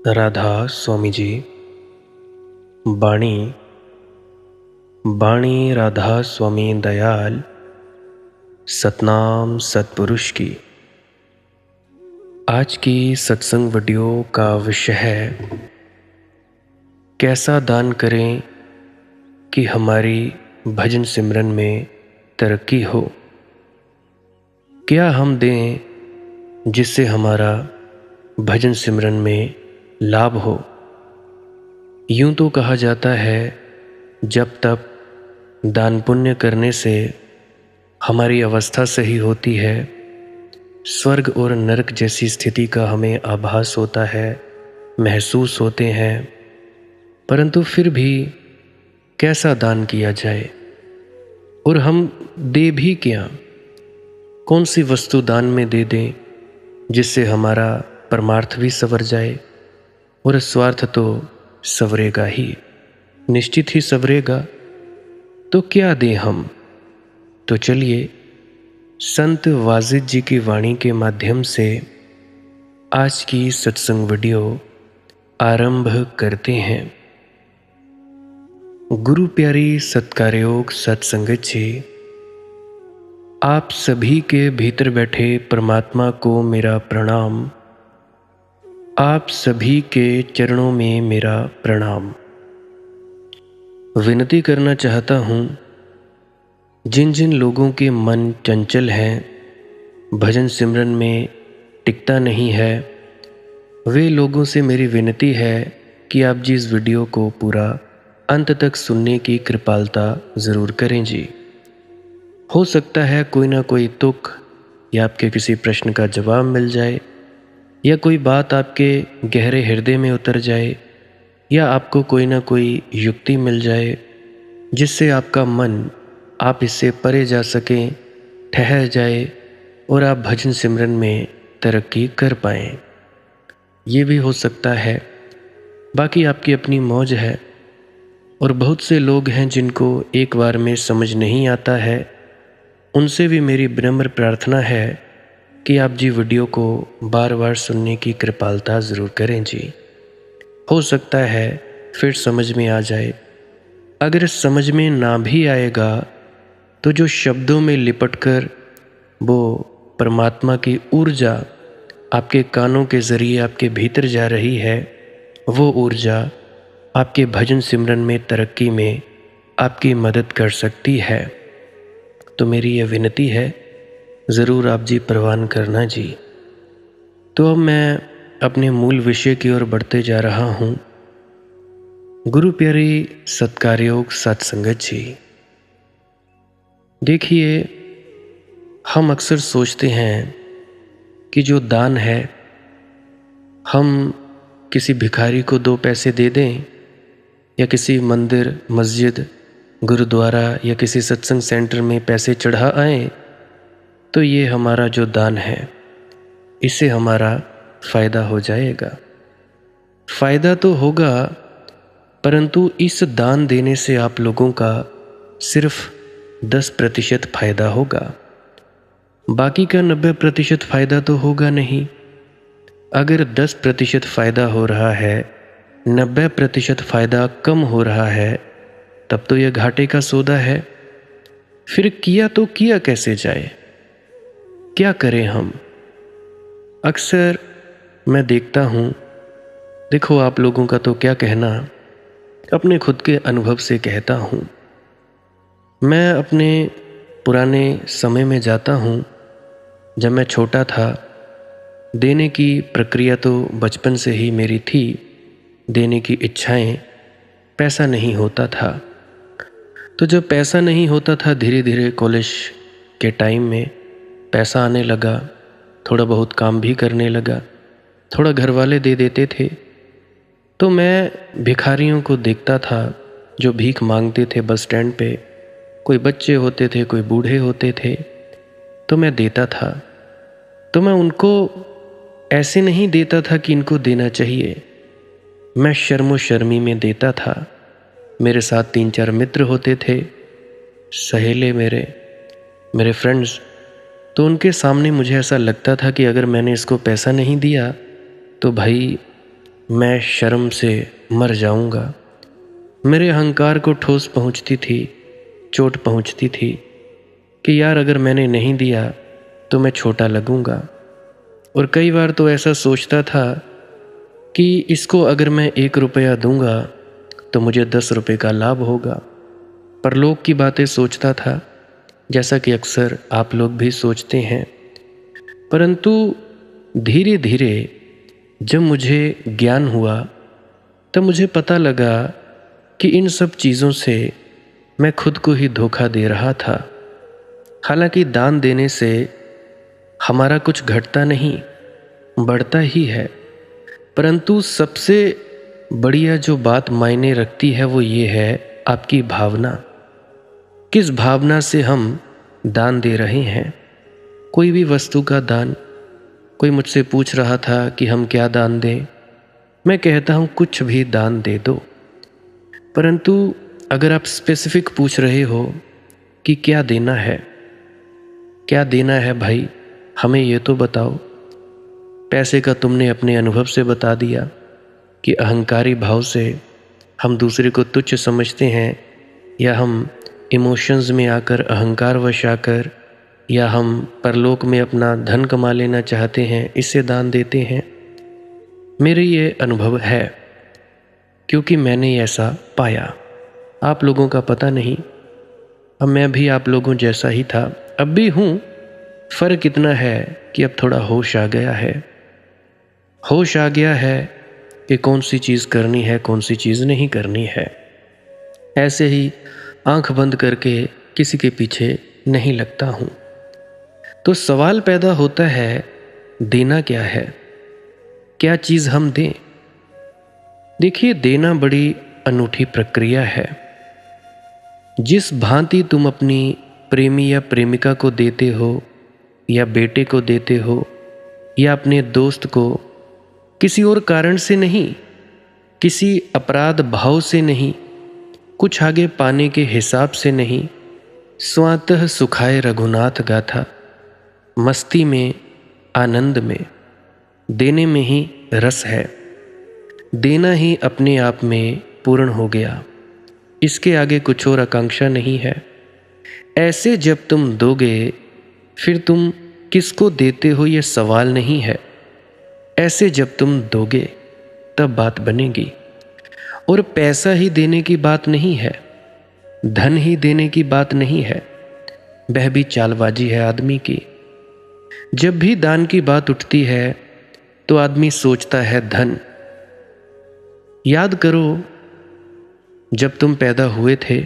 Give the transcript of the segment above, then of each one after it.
राधा स्वामी जी। बाणी बाणी राधा स्वामी दयाल सतनाम सतपुरुष की। आज की सत्संग वीडियो का विषय है, कैसा दान करें कि हमारी भजन सिमरन में तरक्की हो। क्या हम दें जिससे हमारा भजन सिमरन में लाभ हो। यूं तो कहा जाता है, जब तक दान पुण्य करने से हमारी अवस्था सही होती है, स्वर्ग और नरक जैसी स्थिति का हमें आभास होता है, महसूस होते हैं। परंतु फिर भी कैसा दान किया जाए और हम दे भी क्या, कौन सी वस्तु दान में दे दें जिससे हमारा परमार्थ भी संवर जाए और स्वार्थ तो संवरेगा ही, निश्चित ही संवरेगा। तो क्या दें हम। तो चलिए संत वाजिद जी की वाणी के माध्यम से आज की सत्संग वीडियो आरंभ करते हैं। गुरु प्यारी सत्कारयोग सत्संगत जी, आप सभी के भीतर बैठे परमात्मा को मेरा प्रणाम। आप सभी के चरणों में मेरा प्रणाम। विनती करना चाहता हूँ, जिन जिन लोगों के मन चंचल हैं, भजन सिमरन में टिकता नहीं है, वे लोगों से मेरी विनती है कि आप जी इस वीडियो को पूरा अंत तक सुनने की कृपालता ज़रूर करें जी। हो सकता है कोई ना कोई तुक या आपके किसी प्रश्न का जवाब मिल जाए, या कोई बात आपके गहरे हृदय में उतर जाए, या आपको कोई ना कोई युक्ति मिल जाए जिससे आपका मन, आप इससे परे जा सकें, ठहर जाए और आप भजन सिमरन में तरक्की कर पाएँ। ये भी हो सकता है। बाकी आपकी अपनी मौज है। और बहुत से लोग हैं जिनको एक बार में समझ नहीं आता है, उनसे भी मेरी विनम्र प्रार्थना है कि आप जी वीडियो को बार बार सुनने की कृपालता ज़रूर करें जी। हो सकता है फिर समझ में आ जाए। अगर समझ में ना भी आएगा तो जो शब्दों में लिपटकर वो परमात्मा की ऊर्जा आपके कानों के ज़रिए आपके भीतर जा रही है, वो ऊर्जा आपके भजन सिमरन में तरक्की में आपकी मदद कर सकती है। तो मेरी यह विनती है, ज़रूर आप जी परवान करना जी। तो अब मैं अपने मूल विषय की ओर बढ़ते जा रहा हूँ। गुरु प्यारी सत्कारयोग सत्संगत जी, देखिए, हम अक्सर सोचते हैं कि जो दान है, हम किसी भिखारी को 2 पैसे दे दें, या किसी मंदिर, मस्जिद, गुरुद्वारा या किसी सत्संग सेंटर में पैसे चढ़ा आएं, तो ये हमारा जो दान है, इससे हमारा फ़ायदा हो जाएगा। फ़ायदा तो होगा, परंतु इस दान देने से आप लोगों का सिर्फ 10% फ़ायदा होगा, बाकी का 90% फ़ायदा तो होगा नहीं। अगर 10% फ़ायदा हो रहा है, 90% फ़ायदा कम हो रहा है, तब तो यह घाटे का सौदा है। फिर किया तो किया कैसे जाए, क्या करें हम। अक्सर मैं देखता हूँ, देखो आप लोगों का तो क्या कहना, अपने खुद के अनुभव से कहता हूँ। मैं अपने पुराने समय में जाता हूँ, जब मैं छोटा था। देने की प्रक्रिया तो बचपन से ही मेरी थी, देने की इच्छाएं। पैसा नहीं होता था, तो जब पैसा नहीं होता था, धीरे धीरे कॉलेज के टाइम में पैसा आने लगा, थोड़ा बहुत काम भी करने लगा, थोड़ा घर वाले दे देते थे। तो मैं भिखारियों को देखता था जो भीख मांगते थे बस स्टैंड पे। कोई बच्चे होते थे, कोई बूढ़े होते थे, तो मैं देता था। तो मैं उनको ऐसे नहीं देता था कि इनको देना चाहिए, मैं शर्मो शर्मी में देता था। मेरे साथ 3-4 मित्र होते थे, सहेले मेरे फ्रेंड्स, तो उनके सामने मुझे ऐसा लगता था कि अगर मैंने इसको पैसा नहीं दिया तो भाई मैं शर्म से मर जाऊंगा। मेरे अहंकार को ठोस पहुंचती थी, चोट पहुंचती थी कि यार अगर मैंने नहीं दिया तो मैं छोटा लगूंगा। और कई बार तो ऐसा सोचता था कि इसको अगर मैं 1 रुपया दूंगा तो मुझे 10 रुपये का लाभ होगा। पर लोग की बातें सोचता था, जैसा कि अक्सर आप लोग भी सोचते हैं। परंतु धीरे धीरे जब मुझे ज्ञान हुआ तब मुझे पता लगा कि इन सब चीज़ों से मैं खुद को ही धोखा दे रहा था। हालांकि दान देने से हमारा कुछ घटता नहीं, बढ़ता ही है। परंतु सबसे बढ़िया जो बात मायने रखती है वो ये है आपकी भावना। किस भावना से हम दान दे रहे हैं। कोई भी वस्तु का दान। कोई मुझसे पूछ रहा था कि हम क्या दान दें। मैं कहता हूँ कुछ भी दान दे दो। परंतु अगर आप स्पेसिफिक पूछ रहे हो कि क्या देना है, क्या देना है भाई, हमें ये तो बताओ। पैसे का तुमने अपने अनुभव से बता दिया कि अहंकारी भाव से हम दूसरे को तुच्छ समझते हैं, या हम इमोशंस में आकर अहंकारवश आकर, या हम परलोक में अपना धन कमा लेना चाहते हैं, इससे दान देते हैं। मेरे ये अनुभव है क्योंकि मैंने ऐसा पाया। आप लोगों का पता नहीं। अब मैं भी आप लोगों जैसा ही था, अब भी हूँ। फ़र्क इतना है कि अब थोड़ा होश आ गया है। होश आ गया है कि कौन सी चीज़ करनी है, कौन सी चीज़ नहीं करनी है। ऐसे ही आंख बंद करके किसी के पीछे नहीं लगता हूँ। तो सवाल पैदा होता है, देना क्या है, क्या चीज़ हम दें। देखिए, देना बड़ी अनूठी प्रक्रिया है। जिस भांति तुम अपनी प्रेमी या प्रेमिका को देते हो, या बेटे को देते हो, या अपने दोस्त को, किसी और कारण से नहीं, किसी अपराध भाव से नहीं, कुछ आगे पाने के हिसाब से नहीं, स्वातः सुखाए रघुनाथ गाथा, मस्ती में, आनंद में, देने में ही रस है। देना ही अपने आप में पूर्ण हो गया। इसके आगे कुछ और आकांक्षा नहीं है। ऐसे जब तुम दोगे, फिर तुम किसको देते हो ये सवाल नहीं है। ऐसे जब तुम दोगे तब बात बनेगी। और पैसा ही देने की बात नहीं है, धन ही देने की बात नहीं है। वह भी चालबाजी है आदमी की। जब भी दान की बात उठती है तो आदमी सोचता है धन। याद करो, जब तुम पैदा हुए थे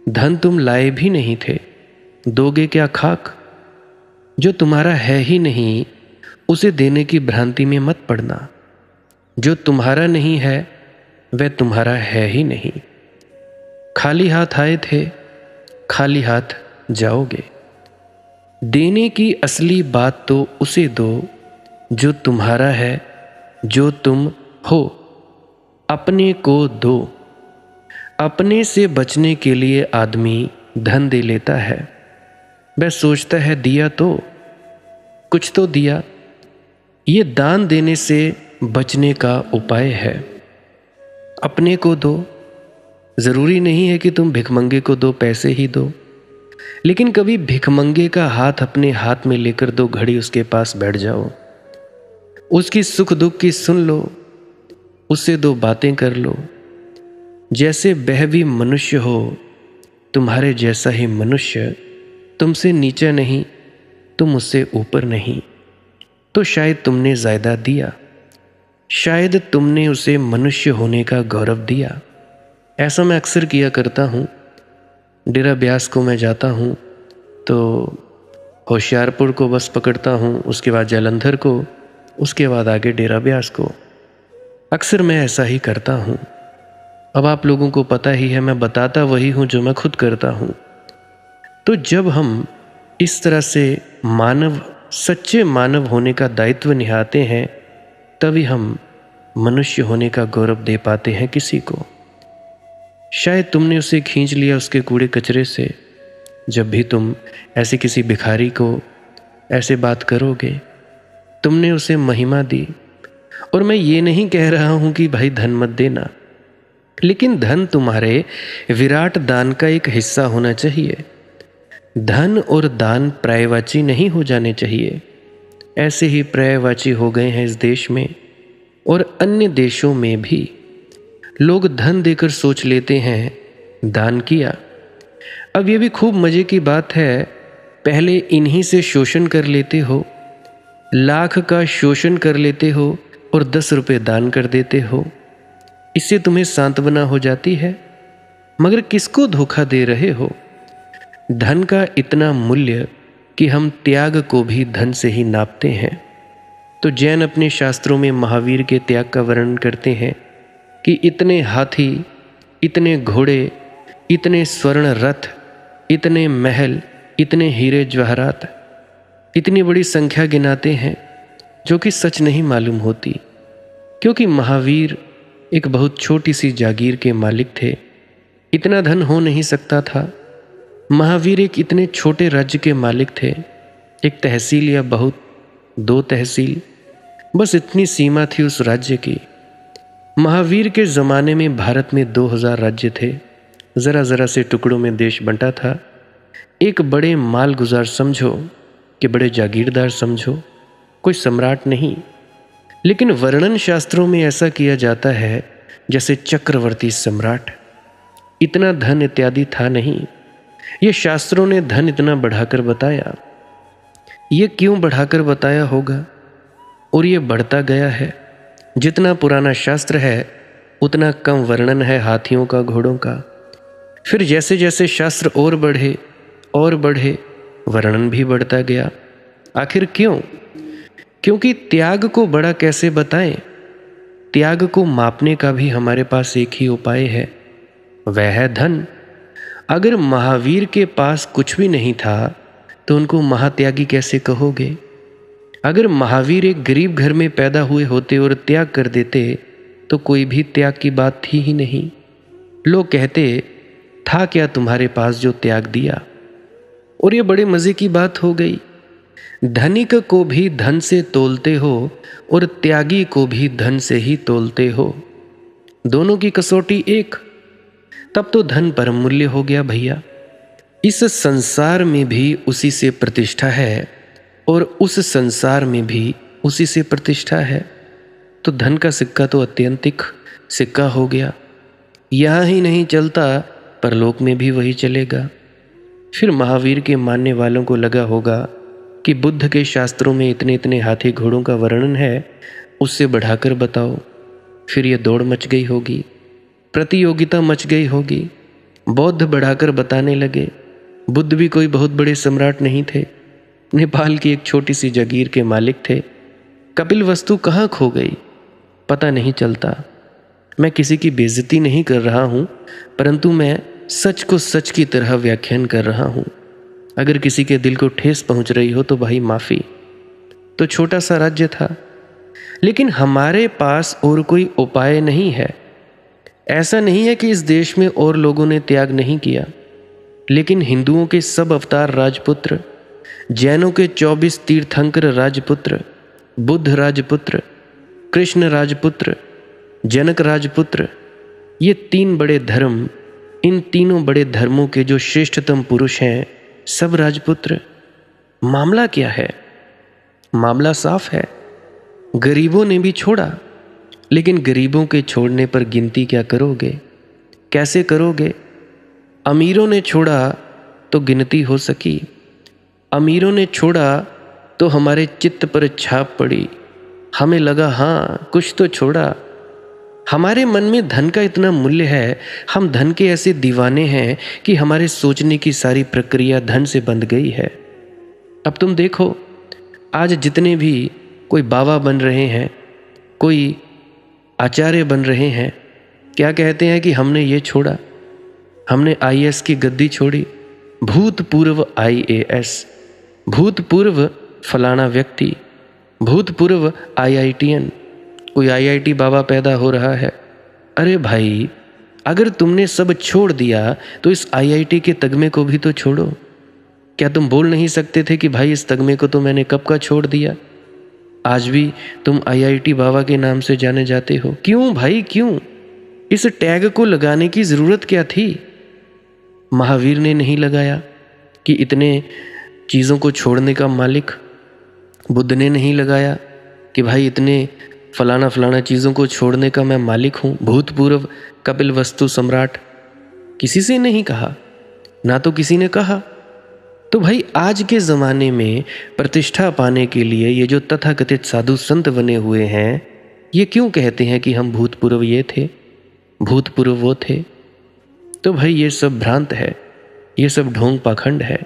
धन तुम लाए भी नहीं थे। दोगे क्या खाक? जो तुम्हारा है ही नहीं उसे देने की भ्रांति में मत पड़ना। जो तुम्हारा नहीं है वह तुम्हारा है ही नहीं। खाली हाथ आए थे, खाली हाथ जाओगे। देने की असली बात तो उसे दो जो तुम्हारा है, जो तुम हो। अपने को दो। अपने से बचने के लिए आदमी धन दे लेता है। वह सोचता है दिया तो कुछ तो दिया। ये दान देने से बचने का उपाय है। अपने को दो। ज़रूरी नहीं है कि तुम भिखमंगे को दो पैसे ही दो, लेकिन कभी भिखमंगे का हाथ अपने हाथ में लेकर 2 घड़ी उसके पास बैठ जाओ। उसकी सुख दुख की सुन लो, उससे 2 बातें कर लो। जैसे वह भी मनुष्य हो, तुम्हारे जैसा ही मनुष्य, तुमसे नीचा नहीं, तुम उससे ऊपर नहीं। तो शायद तुमने ज़्यादा दिया, शायद तुमने उसे मनुष्य होने का गौरव दिया। ऐसा मैं अक्सर किया करता हूँ। डेरा ब्यास को मैं जाता हूँ तो होशियारपुर को बस पकड़ता हूँ, उसके बाद जालंधर को, उसके बाद आगे डेरा ब्यास को। अक्सर मैं ऐसा ही करता हूँ। अब आप लोगों को पता ही है, मैं बताता वही हूँ जो मैं खुद करता हूँ। तो जब हम इस तरह से मानव, सच्चे मानव होने का दायित्व निभाते हैं, तभी हम मनुष्य होने का गौरव दे पाते हैं किसी को। शायद तुमने उसे खींच लिया उसके कूड़े कचरे से। जब भी तुम ऐसे किसी भिखारी को ऐसे बात करोगे, तुमने उसे महिमा दी, और मैं ये नहीं कह रहा हूं कि भाई धन मत देना, लेकिन धन तुम्हारे विराट दान का एक हिस्सा होना चाहिए। धन और दान पर्यायवाची नहीं हो जाने चाहिए। ऐसे ही पर्यायवाची हो गए हैं इस देश में और अन्य देशों में भी। लोग धन देकर सोच लेते हैं दान किया। अब ये भी खूब मज़े की बात है, पहले इन्हीं से शोषण कर लेते हो, लाख का शोषण कर लेते हो और 10 रुपये दान कर देते हो। इससे तुम्हें सांत्वना हो जाती है, मगर किसको धोखा दे रहे हो? धन का इतना मूल्य कि हम त्याग को भी धन से ही नापते हैं। तो जैन अपने शास्त्रों में महावीर के त्याग का वर्णन करते हैं कि इतने हाथी, इतने घोड़े, इतने स्वर्ण रथ, इतने महल, इतने हीरे जवाहरात, इतनी बड़ी संख्या गिनाते हैं, जो कि सच नहीं मालूम होती। क्योंकि महावीर एक बहुत छोटी सी जागीर के मालिक थे, इतना धन हो नहीं सकता था। महावीर एक इतने छोटे राज्य के मालिक थे, एक तहसील या बहुत 2 तहसील, बस इतनी सीमा थी उस राज्य की। महावीर के ज़माने में भारत में 2000 राज्य थे, ज़रा ज़रा से टुकड़ों में देश बंटा था। एक बड़े मालगुजार समझो कि बड़े जागीरदार समझो, कोई सम्राट नहीं, लेकिन वर्णन शास्त्रों में ऐसा किया जाता है जैसे चक्रवर्ती सम्राट। इतना धन इत्यादि था नहीं। ये शास्त्रों ने धन इतना बढ़ाकर बताया। ये क्यों बढ़ाकर बताया होगा? और ये बढ़ता गया है। जितना पुराना शास्त्र है उतना कम वर्णन है हाथियों का, घोड़ों का। फिर जैसे जैसे शास्त्र और बढ़े वर्णन भी बढ़ता गया। आखिर क्यों? क्योंकि त्याग को बड़ा कैसे बताएं? त्याग को मापने का भी हमारे पास एक ही उपाय है, वह है धन। अगर महावीर के पास कुछ भी नहीं था तो उनको महात्यागी कैसे कहोगे? अगर महावीर एक गरीब घर में पैदा हुए होते और त्याग कर देते तो कोई भी त्याग की बात थी ही नहीं। लोग कहते था क्या तुम्हारे पास जो त्याग दिया। और ये बड़े मज़े की बात हो गई। धनिक को भी धन से तोलते हो और त्यागी को भी धन से ही तोलते हो, दोनों की कसौटी एक। तब तो धन परम मूल्य हो गया भैया। इस संसार में भी उसी से प्रतिष्ठा है और उस संसार में भी उसी से प्रतिष्ठा है। तो धन का सिक्का तो अत्यंतिक सिक्का हो गया। यहाँ ही नहीं चलता, परलोक में भी वही चलेगा। फिर महावीर के मानने वालों को लगा होगा कि बुद्ध के शास्त्रों में इतने इतने हाथी घोड़ों का वर्णन है, उससे बढ़ाकर बताओ। फिर ये दौड़ मच गई होगी, प्रतियोगिता मच गई होगी। बौद्ध बढ़ाकर बताने लगे। बुद्ध भी कोई बहुत बड़े सम्राट नहीं थे, नेपाल की एक छोटी सी जागीर के मालिक थे। कपिलवस्तु कहाँ खो गई पता नहीं चलता। मैं किसी की बेइज्जती नहीं कर रहा हूँ, परंतु मैं सच को सच की तरह व्याख्यान कर रहा हूँ। अगर किसी के दिल को ठेस पहुँच रही हो तो भाई माफ़ी। तो छोटा सा राज्य था, लेकिन हमारे पास और कोई उपाय नहीं है। ऐसा नहीं है कि इस देश में और लोगों ने त्याग नहीं किया, लेकिन हिंदुओं के सब अवतार राजपुत्र, जैनों के 24 तीर्थंकर राजपुत्र, बुद्ध राजपुत्र, कृष्ण राजपुत्र, जनक राजपुत्र, ये 3 बड़े धर्म, इन तीनों बड़े धर्मों के जो श्रेष्ठतम पुरुष हैं सब राजपुत्र। मामला क्या है? मामला साफ है। गरीबों ने भी छोड़ा, लेकिन गरीबों के छोड़ने पर गिनती क्या करोगे? कैसे करोगे? अमीरों ने छोड़ा तो गिनती हो सकी। अमीरों ने छोड़ा तो हमारे चित्त पर छाप पड़ी। हमें लगा हाँ कुछ तो छोड़ा। हमारे मन में धन का इतना मूल्य है, हम धन के ऐसे दीवाने हैं कि हमारे सोचने की सारी प्रक्रिया धन से बंध गई है। अब तुम देखो, आज जितने भी कोई बाबा बन रहे हैं, कोई आचार्य बन रहे हैं, क्या कहते हैं कि हमने ये छोड़ा, हमने IAS की गद्दी छोड़ी, भूतपूर्व IAS, भूतपूर्व फलाना व्यक्ति, भूतपूर्व IITN, कोई IIT बाबा पैदा हो रहा है। अरे भाई, अगर तुमने सब छोड़ दिया तो इस IIT के तगमे को भी तो छोड़ो। क्या तुम बोल नहीं सकते थे कि भाई इस तगमे को तो मैंने कब का छोड़ दिया? आज भी तुम IIT बाबा के नाम से जाने जाते हो। क्यों भाई, क्यों? इस टैग को लगाने की ज़रूरत क्या थी? महावीर ने नहीं लगाया कि इतने चीज़ों को छोड़ने का मालिक। बुद्ध ने नहीं लगाया कि भाई इतने फलाना फलाना चीज़ों को छोड़ने का मैं मालिक हूँ। भूतपूर्व कपिलवस्तु सम्राट, किसी से नहीं कहा, ना तो किसी ने कहा। तो भाई आज के ज़माने में प्रतिष्ठा पाने के लिए ये जो तथाकथित साधु संत बने हुए हैं, ये क्यों कहते हैं कि हम भूतपूर्व ये थे, भूतपूर्व वो थे? तो भाई ये सब भ्रांत है, ये सब ढोंग पाखंड है।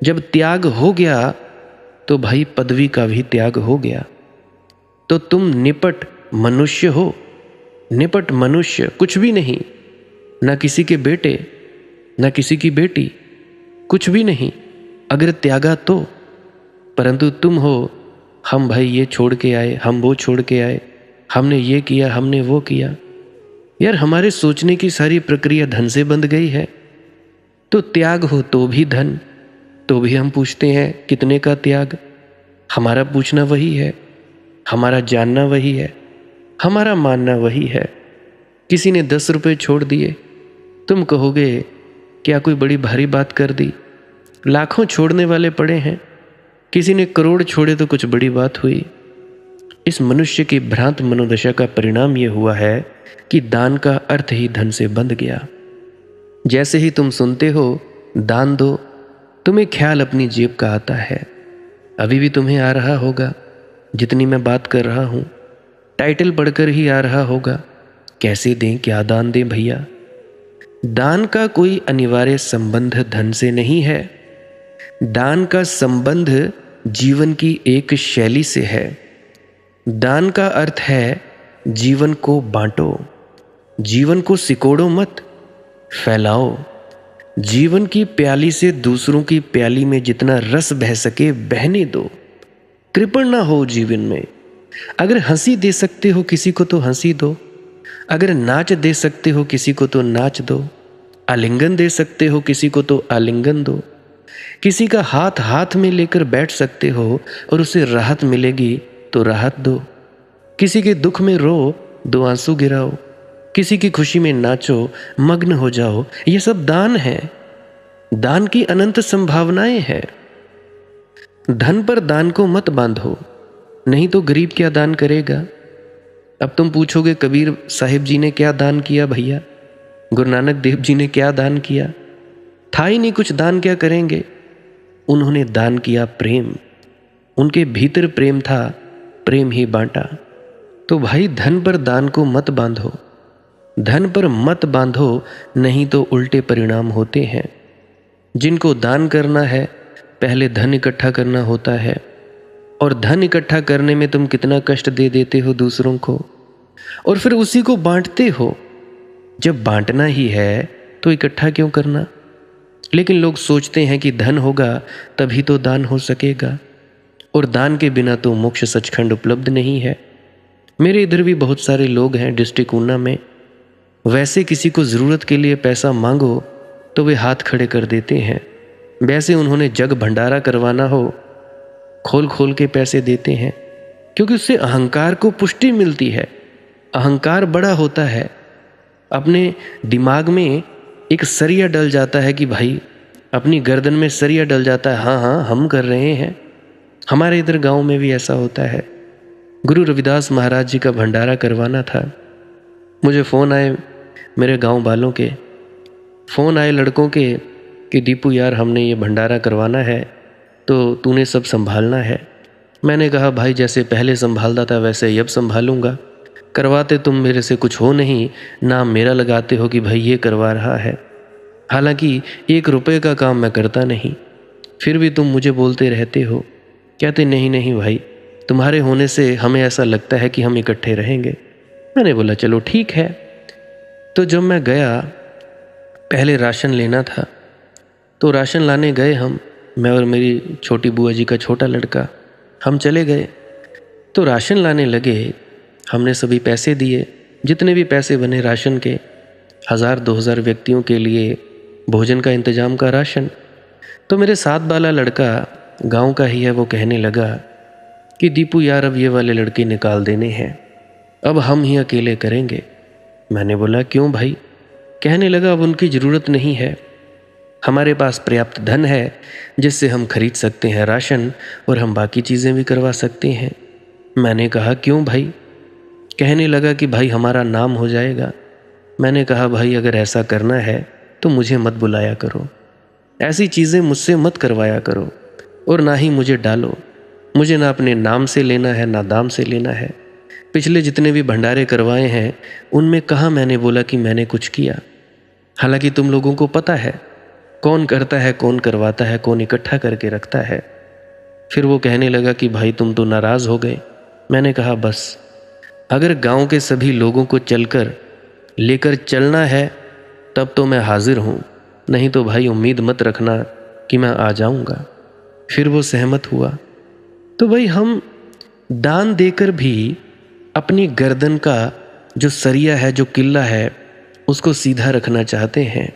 जब त्याग हो गया तो भाई पदवी का भी त्याग हो गया। तो तुम निपट मनुष्य हो, निपट मनुष्य, कुछ भी नहीं, ना किसी के बेटे, ना किसी की बेटी, कुछ भी नहीं, अगर त्यागा तो। परंतु तुम हो, हम भाई ये छोड़ के आए, हम वो छोड़ के आए, हमने ये किया, हमने वो किया। यार हमारे सोचने की सारी प्रक्रिया धन से बंध गई है। तो त्याग हो तो भी धन, तो भी हम पूछते हैं कितने का त्याग। हमारा पूछना वही है, हमारा जानना वही है, हमारा मानना वही है। किसी ने 10 रुपये छोड़ दिए, तुम कहोगे क्या कोई बड़ी भारी बात कर दी? लाखों छोड़ने वाले पड़े हैं, किसी ने करोड़ छोड़े तो कुछ बड़ी बात हुई। इस मनुष्य की भ्रांत मनोदशा का परिणाम यह हुआ है कि दान का अर्थ ही धन से बंध गया। जैसे ही तुम सुनते हो दान दो, तुम्हें ख्याल अपनी जेब का आता है। अभी भी तुम्हें आ रहा होगा, जितनी मैं बात कर रहा हूँ, टाइटल पढ़कर ही आ रहा होगा, कैसे दें, क्या दान दें भैया। दान का कोई अनिवार्य संबंध धन से नहीं है। दान का संबंध जीवन की एक शैली से है। दान का अर्थ है जीवन को बांटो, जीवन को सिकोड़ो मत, फैलाओ। जीवन की प्याली से दूसरों की प्याली में जितना रस बह सके बहने दो। कृपण ना हो जीवन में। अगर हंसी दे सकते हो किसी को तो हंसी दो, अगर नाच दे सकते हो किसी को तो नाच दो, आलिंगन दे सकते हो किसी को तो आलिंगन दो। किसी का हाथ हाथ में लेकर बैठ सकते हो और उसे राहत मिलेगी तो राहत दो। किसी के दुख में रो, 2 आंसू गिराओ। किसी की खुशी में नाचो, मग्न हो जाओ। ये सब दान है। दान की अनंत संभावनाएं हैं। धन पर दान को मत बांधो, नहीं तो गरीब क्या दान करेगा। अब तुम पूछोगे कबीर साहिब जी ने क्या दान किया भैया, गुरु नानक देव जी ने क्या दान किया? था ही नहीं कुछ, दान क्या करेंगे। उन्होंने दान किया प्रेम, उनके भीतर प्रेम था, प्रेम ही बांटा। तो भाई धन पर दान को मत बांधो, धन पर मत बांधो, नहीं तो उल्टे परिणाम होते हैं। जिनको दान करना है पहले धन इकट्ठा करना होता है, और धन इकट्ठा करने में तुम कितना कष्ट दे देते हो दूसरों को, और फिर उसी को बांटते हो। जब बांटना ही है तो इकट्ठा क्यों करना? लेकिन लोग सोचते हैं कि धन होगा तभी तो दान हो सकेगा, और दान के बिना तो मोक्ष सचखंड उपलब्ध नहीं है। मेरे इधर भी बहुत सारे लोग हैं डिस्ट्रिक्ट ऊना में, वैसे किसी को ज़रूरत के लिए पैसा मांगो तो वे हाथ खड़े कर देते हैं। वैसे उन्होंने जग भंडारा करवाना हो, खोल खोल के पैसे देते हैं, क्योंकि उससे अहंकार को पुष्टि मिलती है। अहंकार बड़ा होता है, अपने दिमाग में एक सरिया डल जाता है कि भाई, अपनी गर्दन में सरिया डल जाता है, हाँ हाँ हम कर रहे हैं। हमारे इधर गांव में भी ऐसा होता है। गुरु रविदास महाराज जी का भंडारा करवाना था, मुझे फ़ोन आए, मेरे गांव वालों के फ़ोन आए, लड़कों के, कि दीपू यार हमने ये भंडारा करवाना है तो तूने सब संभालना है। मैंने कहा भाई जैसे पहले संभालता था वैसे ही अब संभालूंगा। करवाते तुम मेरे से कुछ हो नहीं, नाम मेरा लगाते हो कि भाई ये करवा रहा है, हालांकि 1 रुपये का काम मैं करता नहीं, फिर भी तुम मुझे बोलते रहते हो। कहते नहीं नहीं भाई, तुम्हारे होने से हमें ऐसा लगता है कि हम इकट्ठे रहेंगे। मैंने बोला चलो ठीक है। तो जब मैं गया, पहले राशन लेना था, तो राशन लाने गए हम, मैं और मेरी छोटी बुआ जी का छोटा लड़का, हम चले गए। तो राशन लाने लगे, हमने सभी पैसे दिए, जितने भी पैसे बने राशन के, 1000-2000 व्यक्तियों के लिए भोजन का इंतजाम का राशन। तो मेरे साथ वाला लड़का गांव का ही है, वो कहने लगा कि दीपू यार अब ये वाले लड़के निकाल देने हैं, अब हम ही अकेले करेंगे। मैंने बोला क्यों भाई? कहने लगा अब उनकी ज़रूरत नहीं है, हमारे पास पर्याप्त धन है जिससे हम खरीद सकते हैं राशन और हम बाकी चीज़ें भी करवा सकते हैं। मैंने कहा क्यों भाई? कहने लगा कि भाई हमारा नाम हो जाएगा। मैंने कहा भाई अगर ऐसा करना है तो मुझे मत बुलाया करो, ऐसी चीज़ें मुझसे मत करवाया करो और ना ही मुझे डालो। मुझे ना अपने नाम से लेना है ना दाम से लेना है। पिछले जितने भी भंडारे करवाए हैं उनमें कहाँ मैंने बोला कि मैंने कुछ किया। हालांकि तुम लोगों को पता है कौन करता है, कौन करवाता है, कौन इकट्ठा करके रखता है। फिर वो कहने लगा कि भाई तुम तो नाराज़ हो गए। मैंने कहा बस, अगर गांव के सभी लोगों को चलकर लेकर चलना है तब तो मैं हाजिर हूँ, नहीं तो भाई उम्मीद मत रखना कि मैं आ जाऊँगा। फिर वो सहमत हुआ। तो भाई हम दान देकर भी अपनी गर्दन का जो सरिया है, जो किला है, उसको सीधा रखना चाहते हैं।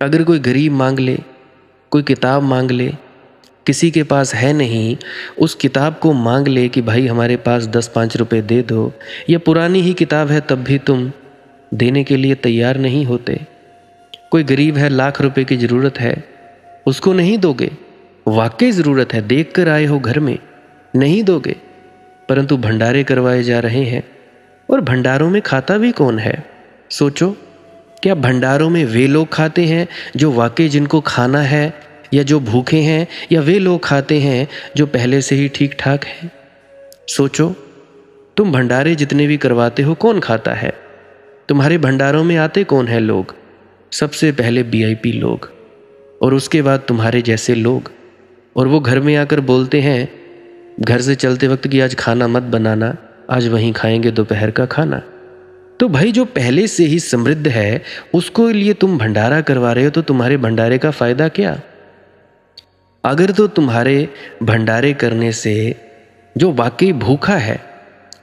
अगर कोई गरीब मांग ले, कोई किताब मांग ले, किसी के पास है नहीं, उस किताब को मांग ले कि भाई हमारे पास 10-5 रुपए दे दो, या पुरानी ही किताब है तब भी तुम देने के लिए तैयार नहीं होते। कोई गरीब है, लाख रुपए की ज़रूरत है, उसको नहीं दोगे। वाकई ज़रूरत है, देख कर आए हो घर में, नहीं दोगे। परंतु भंडारे करवाए जा रहे हैं, और भंडारों में खाता भी कौन है? सोचो, क्या भंडारों में वे लोग खाते हैं जो वाकई जिनको खाना है, या जो भूखे हैं, या वे लोग खाते हैं जो पहले से ही ठीक ठाक हैं? सोचो, तुम भंडारे जितने भी करवाते हो कौन खाता है? तुम्हारे भंडारों में आते कौन है लोग? सबसे पहले वीआईपी लोग, और उसके बाद तुम्हारे जैसे लोग। और वो घर में आकर बोलते हैं घर से चलते वक्त कि आज खाना मत बनाना, आज वहीं खाएंगे दोपहर का खाना। तो भाई जो पहले से ही समृद्ध है उसको लिए तुम भंडारा करवा रहे हो, तो तुम्हारे भंडारे का फायदा क्या? अगर तो तुम्हारे भंडारे करने से जो वाकई भूखा है,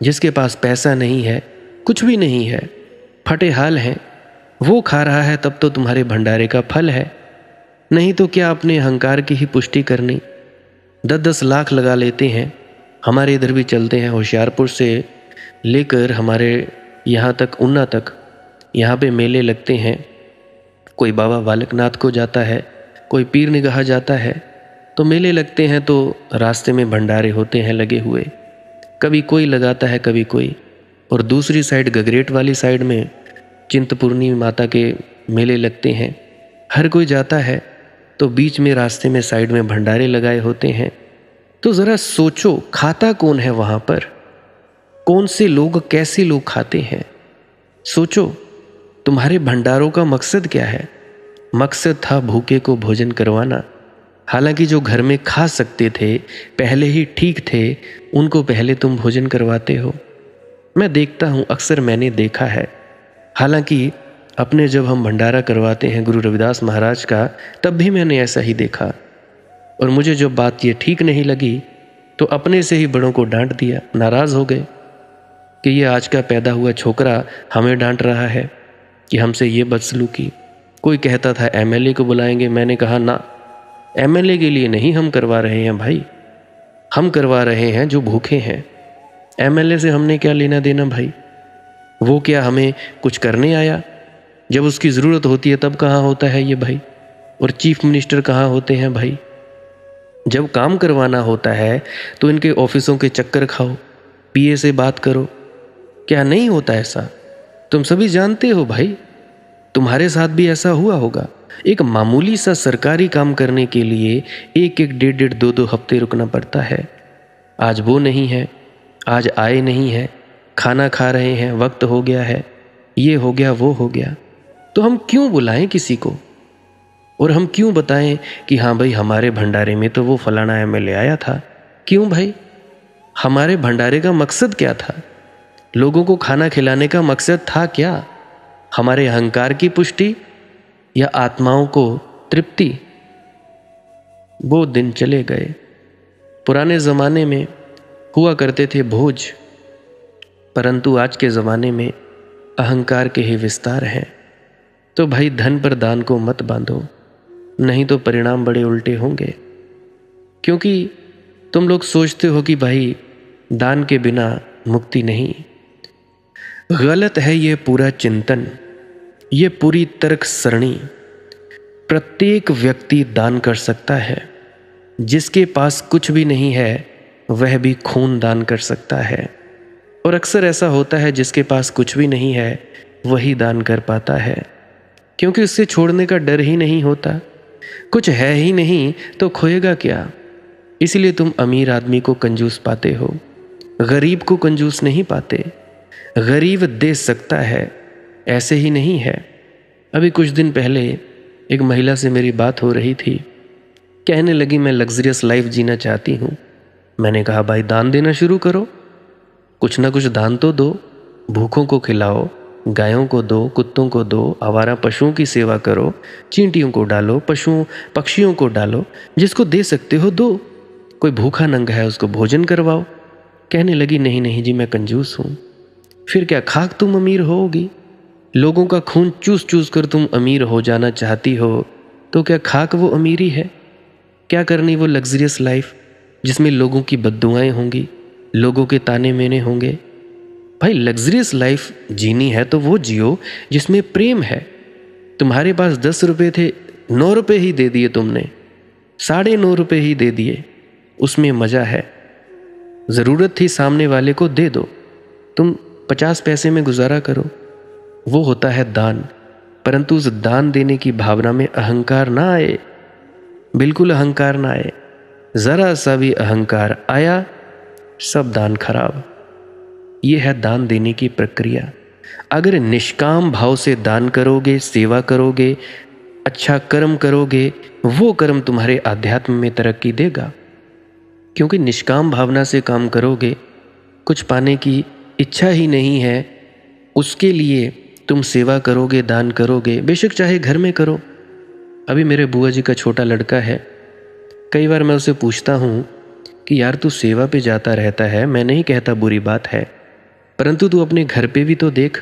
जिसके पास पैसा नहीं है, कुछ भी नहीं है, फटे हाल हैं, वो खा रहा है, तब तो तुम्हारे भंडारे का फल है। नहीं तो क्या अपने अहंकार की ही पुष्टि करनी? 10-10 लाख लगा लेते हैं। हमारे इधर भी चलते हैं, होशियारपुर से लेकर हमारे यहाँ तक, ऊना तक, यहाँ पे मेले लगते हैं। कोई बाबा बालकनाथ को जाता है, कोई पीर निगाह जाता है, तो मेले लगते हैं तो रास्ते में भंडारे होते हैं लगे हुए। कभी कोई लगाता है, कभी कोई। और दूसरी साइड गगरेट वाली साइड में चिंतपूर्णी माता के मेले लगते हैं। हर कोई जाता है, तो बीच में रास्ते में साइड में भंडारे लगाए होते हैं। तो ज़रा सोचो, खाता कौन है वहाँ पर? कौन से लोग, कैसे लोग खाते हैं? सोचो, तुम्हारे भंडारों का मकसद क्या है? मकसद था भूखे को भोजन करवाना। हालांकि जो घर में खा सकते थे, पहले ही ठीक थे, उनको पहले तुम भोजन करवाते हो। मैं देखता हूँ, अक्सर मैंने देखा है। हालांकि अपने जब हम भंडारा करवाते हैं गुरु रविदास महाराज का, तब भी मैंने ऐसा ही देखा। और मुझे जब बात ये ठीक नहीं लगी तो अपने से ही बड़ों को डांट दिया। नाराज़ हो गए कि ये आज का पैदा हुआ छोकरा हमें डांट रहा है कि हमसे ये बदसलूकी। कोई कहता था एमएलए को बुलाएंगे। मैंने कहा ना, एमएलए के लिए नहीं हम करवा रहे हैं भाई, हम करवा रहे हैं जो भूखे हैं। एमएलए से हमने क्या लेना देना भाई? वो क्या हमें कुछ करने आया? जब उसकी ज़रूरत होती है तब कहाँ होता है ये भाई? और चीफ मिनिस्टर कहाँ होते हैं भाई? जब काम करवाना होता है तो इनके ऑफिसों के चक्कर खाओ, पीए से बात करो। क्या नहीं होता ऐसा? तुम सभी जानते हो भाई, तुम्हारे साथ भी ऐसा हुआ होगा। एक मामूली सा सरकारी काम करने के लिए 1-1, 1.5-1.5, 2-2 हफ्ते रुकना पड़ता है। आज वो नहीं है, आज आए नहीं है, खाना खा रहे हैं, वक्त हो गया है, ये हो गया, वो हो गया। तो हम क्यों बुलाएं किसी को? और हम क्यों बताएं कि हाँ भाई हमारे भंडारे में तो वो फलाना एमएलए आया था? क्यों भाई? हमारे भंडारे का मकसद क्या था? लोगों को खाना खिलाने का मकसद था क्या? हमारे अहंकार की पुष्टि या आत्माओं को तृप्ति? वो दिन चले गए। पुराने ज़माने में हुआ करते थे भोज, परंतु आज के ज़माने में अहंकार के ही विस्तार हैं। तो भाई धन पर दान को मत बांधो, नहीं तो परिणाम बड़े उल्टे होंगे। क्योंकि तुम लोग सोचते हो कि भाई दान के बिना मुक्ति नहीं। गलत है ये पूरा चिंतन, ये पूरी तर्क सरणी। प्रत्येक व्यक्ति दान कर सकता है। जिसके पास कुछ भी नहीं है वह भी खून दान कर सकता है। और अक्सर ऐसा होता है जिसके पास कुछ भी नहीं है वही दान कर पाता है, क्योंकि उससे छोड़ने का डर ही नहीं होता। कुछ है ही नहीं तो खोएगा क्या। इसलिए तुम अमीर आदमी को कंजूस पाते हो, गरीब को कंजूस नहीं पाते। गरीब दे सकता है, ऐसे ही नहीं है। अभी कुछ दिन पहले एक महिला से मेरी बात हो रही थी। कहने लगी मैं लग्जरियस लाइफ जीना चाहती हूँ। मैंने कहा भाई दान देना शुरू करो, कुछ ना कुछ दान तो दो। भूखों को खिलाओ, गायों को दो, कुत्तों को दो, आवारा पशुओं की सेवा करो, चींटियों को डालो, पशुओं पक्षियों को डालो, जिसको दे सकते हो दो। कोई भूखा नंगा है उसको भोजन करवाओ। कहने लगी नहीं नहीं जी मैं कंजूस हूँ। फिर क्या खाक तुम अमीर होगी? लोगों का खून चूस चूस कर तुम अमीर हो जाना चाहती हो, तो क्या खाक वो अमीरी है? क्या करनी वो लग्जरियस लाइफ जिसमें लोगों की बद्दुआएं होंगी, लोगों के ताने मेने होंगे? भाई लग्जरियस लाइफ जीनी है तो वो जियो जिसमें प्रेम है। तुम्हारे पास 10 रुपये थे, 9 रुपये ही दे दिए तुमने, 9.5 रुपये ही दे दिए, उसमें मज़ा है। ज़रूरत थी सामने वाले को दे दो, तुम 50 पैसे में गुजारा करो, वो होता है दान। परंतु उस दान देने की भावना में अहंकार ना आए, बिल्कुल अहंकार ना आए। ज़रा सा भी अहंकार आया सब दान खराब। ये है दान देने की प्रक्रिया। अगर निष्काम भाव से दान करोगे, सेवा करोगे, अच्छा कर्म करोगे, वो कर्म तुम्हारे आध्यात्म में तरक्की देगा। क्योंकि निष्काम भावना से काम करोगे, कुछ पाने की इच्छा ही नहीं है, उसके लिए तुम सेवा करोगे, दान करोगे, बेशक चाहे घर में करो। अभी मेरे बुआ जी का छोटा लड़का है, कई बार मैं उसे पूछता हूँ कि यार तू सेवा पे जाता रहता है, मैं नहीं कहता बुरी बात है, परंतु तू अपने घर पे भी तो देख।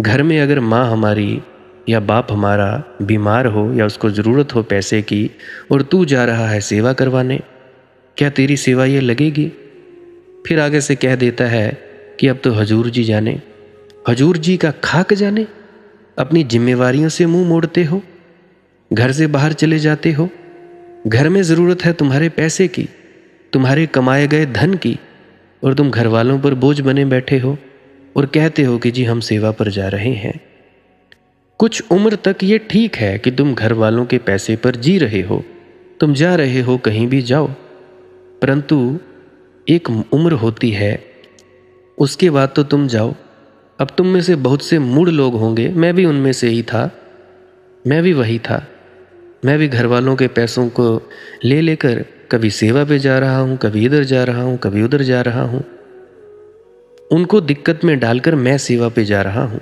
घर में अगर माँ हमारी या बाप हमारा बीमार हो या उसको ज़रूरत हो पैसे की और तू जा रहा है सेवा करवाने, क्या तेरी सेवा ये लगेगी? फिर आगे से कह देता है कि अब तो हजूर जी जाने। हजूर जी का खाक जाने? अपनी जिम्मेवारियों से मुंह मोड़ते हो, घर से बाहर चले जाते हो। घर में ज़रूरत है तुम्हारे पैसे की, तुम्हारे कमाए गए धन की, और तुम घर वालों पर बोझ बने बैठे हो और कहते हो कि जी हम सेवा पर जा रहे हैं। कुछ उम्र तक ये ठीक है कि तुम घर वालों के पैसे पर जी रहे हो, तुम जा रहे हो कहीं भी जाओ, परंतु एक उम्र होती है, उसके बाद तो तुम जाओ। अब तुम में से बहुत से मूढ़ लोग होंगे, मैं भी उनमें से ही था, मैं भी वही था। मैं भी घर वालों के पैसों को ले लेकर कभी सेवा पे जा रहा हूँ, कभी इधर जा रहा हूँ, कभी उधर जा रहा हूँ। उनको दिक्कत में डालकर मैं सेवा पे जा रहा हूँ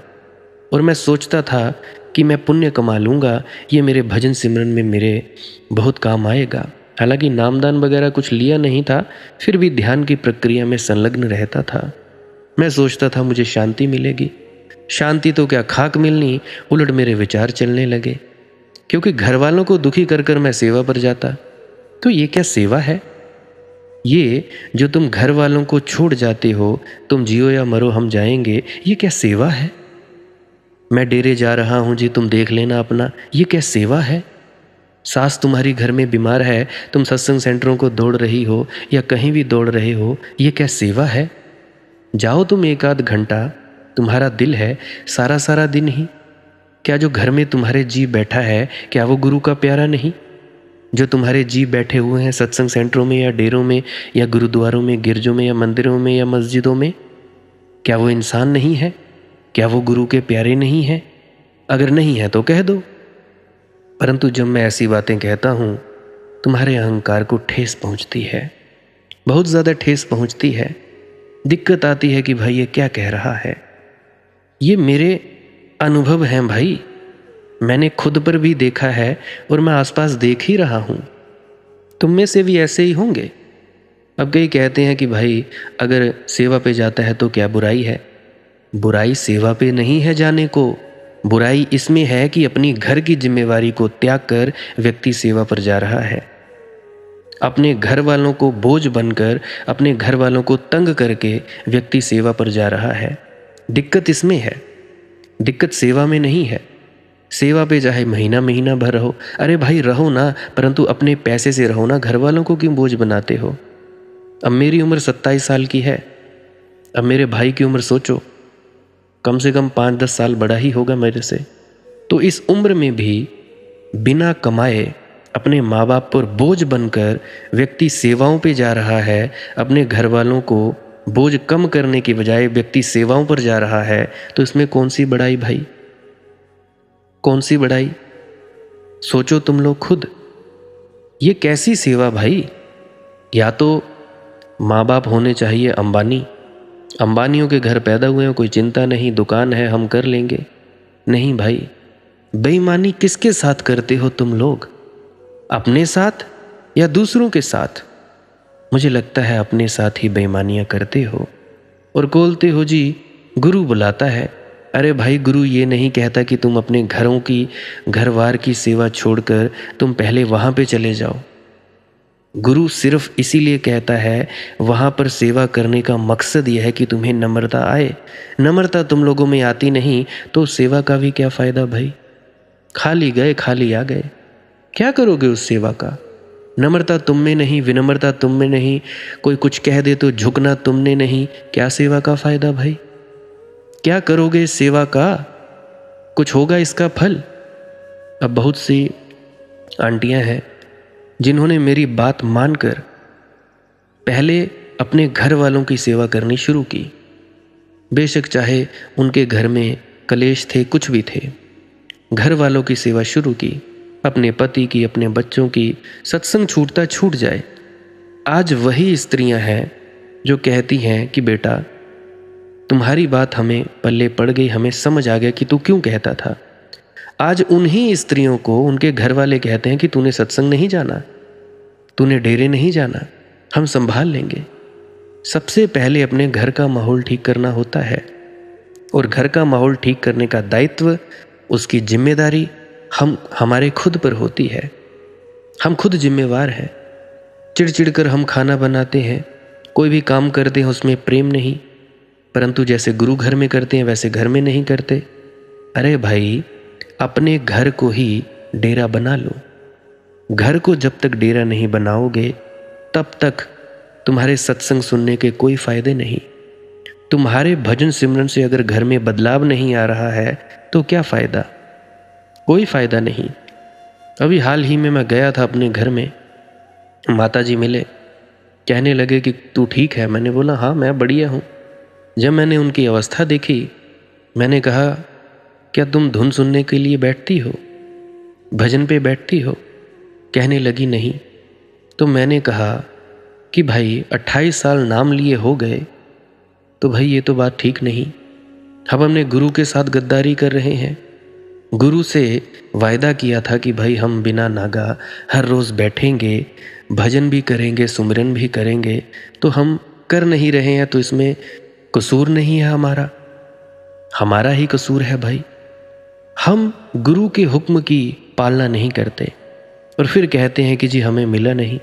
और मैं सोचता था कि मैं पुण्य कमा लूँगा, ये मेरे भजन सिमरन में मेरे बहुत काम आएगा। हालांकि नामदान वगैरह कुछ लिया नहीं था, फिर भी ध्यान की प्रक्रिया में संलग्न रहता था। मैं सोचता था मुझे शांति मिलेगी। शांति तो क्या खाक मिलनी, उलट मेरे विचार चलने लगे, क्योंकि घर वालों को दुखी कर कर मैं सेवा पर जाता। तो ये क्या सेवा है? ये जो तुम घर वालों को छोड़ जाते हो, तुम जियो या मरो हम जाएंगे, ये क्या सेवा है? मैं डेरे जा रहा हूँ जी, तुम देख लेना अपना, ये क्या सेवा है? सास तुम्हारी घर में बीमार है, तुम सत्संग सेंटरों को दौड़ रही हो या कहीं भी दौड़ रहे हो, ये क्या सेवा है? जाओ तुम 1 आध घंटा, तुम्हारा दिल है सारा सारा दिन ही। क्या जो घर में तुम्हारे जी बैठा है, क्या वो गुरु का प्यारा नहीं? जो तुम्हारे जी बैठे हुए हैं सत्संग सेंटरों में या डेरों में या गुरुद्वारों में, गिरजों में या मंदिरों में या मस्जिदों में, क्या वो इंसान नहीं है? क्या वो गुरु के प्यारे नहीं हैं? अगर नहीं है तो कह दो। परंतु जब मैं ऐसी बातें कहता हूँ, तुम्हारे अहंकार को ठेस पहुँचती है, बहुत ज़्यादा ठेस पहुँचती है। दिक्कत आती है कि भाई ये क्या कह रहा है। ये मेरे अनुभव हैं भाई, मैंने खुद पर भी देखा है और मैं आसपास देख ही रहा हूँ। तुम में से भी ऐसे ही होंगे। अब कई कहते हैं कि भाई अगर सेवा पे जाता है तो क्या बुराई है? बुराई सेवा पे नहीं है जाने को, बुराई इसमें है कि अपनी घर की जिम्मेवारी को त्याग कर व्यक्ति सेवा पर जा रहा है। अपने घर वालों को बोझ बनकर, अपने घर वालों को तंग करके व्यक्ति सेवा पर जा रहा है। दिक्कत इसमें है, दिक्कत सेवा में नहीं है। सेवा पे चाहे महीना महीना भर रहो, अरे भाई रहो ना, परंतु अपने पैसे से रहो ना, घर वालों को क्यों बोझ बनाते हो। अब मेरी उम्र 27 साल की है, अब मेरे भाई की उम्र सोचो, कम से कम 5-10 साल बड़ा ही होगा मेरे से। तो इस उम्र में भी बिना कमाए अपने माँ बाप पर बोझ बनकर व्यक्ति सेवाओं पे जा रहा है। अपने घर वालों को बोझ कम करने की बजाय व्यक्ति सेवाओं पर जा रहा है। तो इसमें कौन सी बड़ाई भाई, कौन सी बड़ाई? सोचो तुम लोग खुद, ये कैसी सेवा भाई? या तो माँ बाप होने चाहिए अंबानी, अंबानियों के घर पैदा हुए हैं, कोई चिंता नहीं, दुकान है, हम कर लेंगे। नहीं भाई, बेईमानी किसके साथ करते हो तुम लोग? अपने साथ या दूसरों के साथ? मुझे लगता है अपने साथ ही बेईमानियां करते हो और बोलते हो जी गुरु बुलाता है। अरे भाई, गुरु ये नहीं कहता कि तुम अपने घरों की, घरवार की सेवा छोड़कर तुम पहले वहाँ पे चले जाओ। गुरु सिर्फ इसीलिए कहता है, वहाँ पर सेवा करने का मकसद यह है कि तुम्हें नम्रता आए। नम्रता तुम लोगों में आती नहीं तो सेवा का भी क्या फ़ायदा भाई? खाली गए, खाली आ गए, क्या करोगे उस सेवा का? नम्रता तुम में नहीं, विनम्रता तुम में नहीं, कोई कुछ कह दे तो झुकना तुमने नहीं, क्या सेवा का फ़ायदा भाई? क्या करोगे इस सेवा का? कुछ होगा इसका फल? अब बहुत सी आंटियां हैं जिन्होंने मेरी बात मानकर पहले अपने घर वालों की सेवा करनी शुरू की। बेशक चाहे उनके घर में कलेश थे, कुछ भी थे, घर वालों की सेवा शुरू की, अपने पति की, अपने बच्चों की। सत्संग छूटता छूट जाए। आज वही स्त्रियां हैं जो कहती हैं कि बेटा तुम्हारी बात हमें पल्ले पड़ गई, हमें समझ आ गया कि तू क्यों कहता था। आज उन्हीं स्त्रियों को उनके घर वाले कहते हैं कि तूने सत्संग नहीं जाना, तूने डेरे नहीं जाना, हम संभाल लेंगे। सबसे पहले अपने घर का माहौल ठीक करना होता है और घर का माहौल ठीक करने का दायित्व, उसकी जिम्मेदारी हमारे खुद पर होती है। हम खुद जिम्मेवार हैं। चिड़चिड़ कर हम खाना बनाते हैं, कोई भी काम करते हैं उसमें प्रेम नहीं, परंतु जैसे गुरु घर में करते हैं वैसे घर में नहीं करते। अरे भाई, अपने घर को ही डेरा बना लो। घर को जब तक डेरा नहीं बनाओगे तब तक तुम्हारे सत्संग सुनने के कोई फायदे नहीं। तुम्हारे भजन सिमरन से अगर घर में बदलाव नहीं आ रहा है तो क्या फ़ायदा? कोई फ़ायदा नहीं। अभी हाल ही में मैं गया था अपने घर में, माताजी मिले, कहने लगे कि तू ठीक है? मैंने बोला हाँ मैं बढ़िया हूँ। जब मैंने उनकी अवस्था देखी, मैंने कहा क्या तुम धुन सुनने के लिए बैठती हो, भजन पे बैठती हो? कहने लगी नहीं। तो मैंने कहा कि भाई 28 साल नाम लिए हो गए तो भाई ये तो बात ठीक नहीं। हम अपने गुरु के साथ गद्दारी कर रहे हैं। गुरु से वायदा किया था कि भाई हम बिना नागा हर रोज़ बैठेंगे, भजन भी करेंगे, सुमिरन भी करेंगे, तो हम कर नहीं रहे हैं। तो इसमें कसूर नहीं है हमारा, हमारा ही कसूर है भाई। हम गुरु के हुक्म की पालना नहीं करते और फिर कहते हैं कि जी हमें मिला नहीं।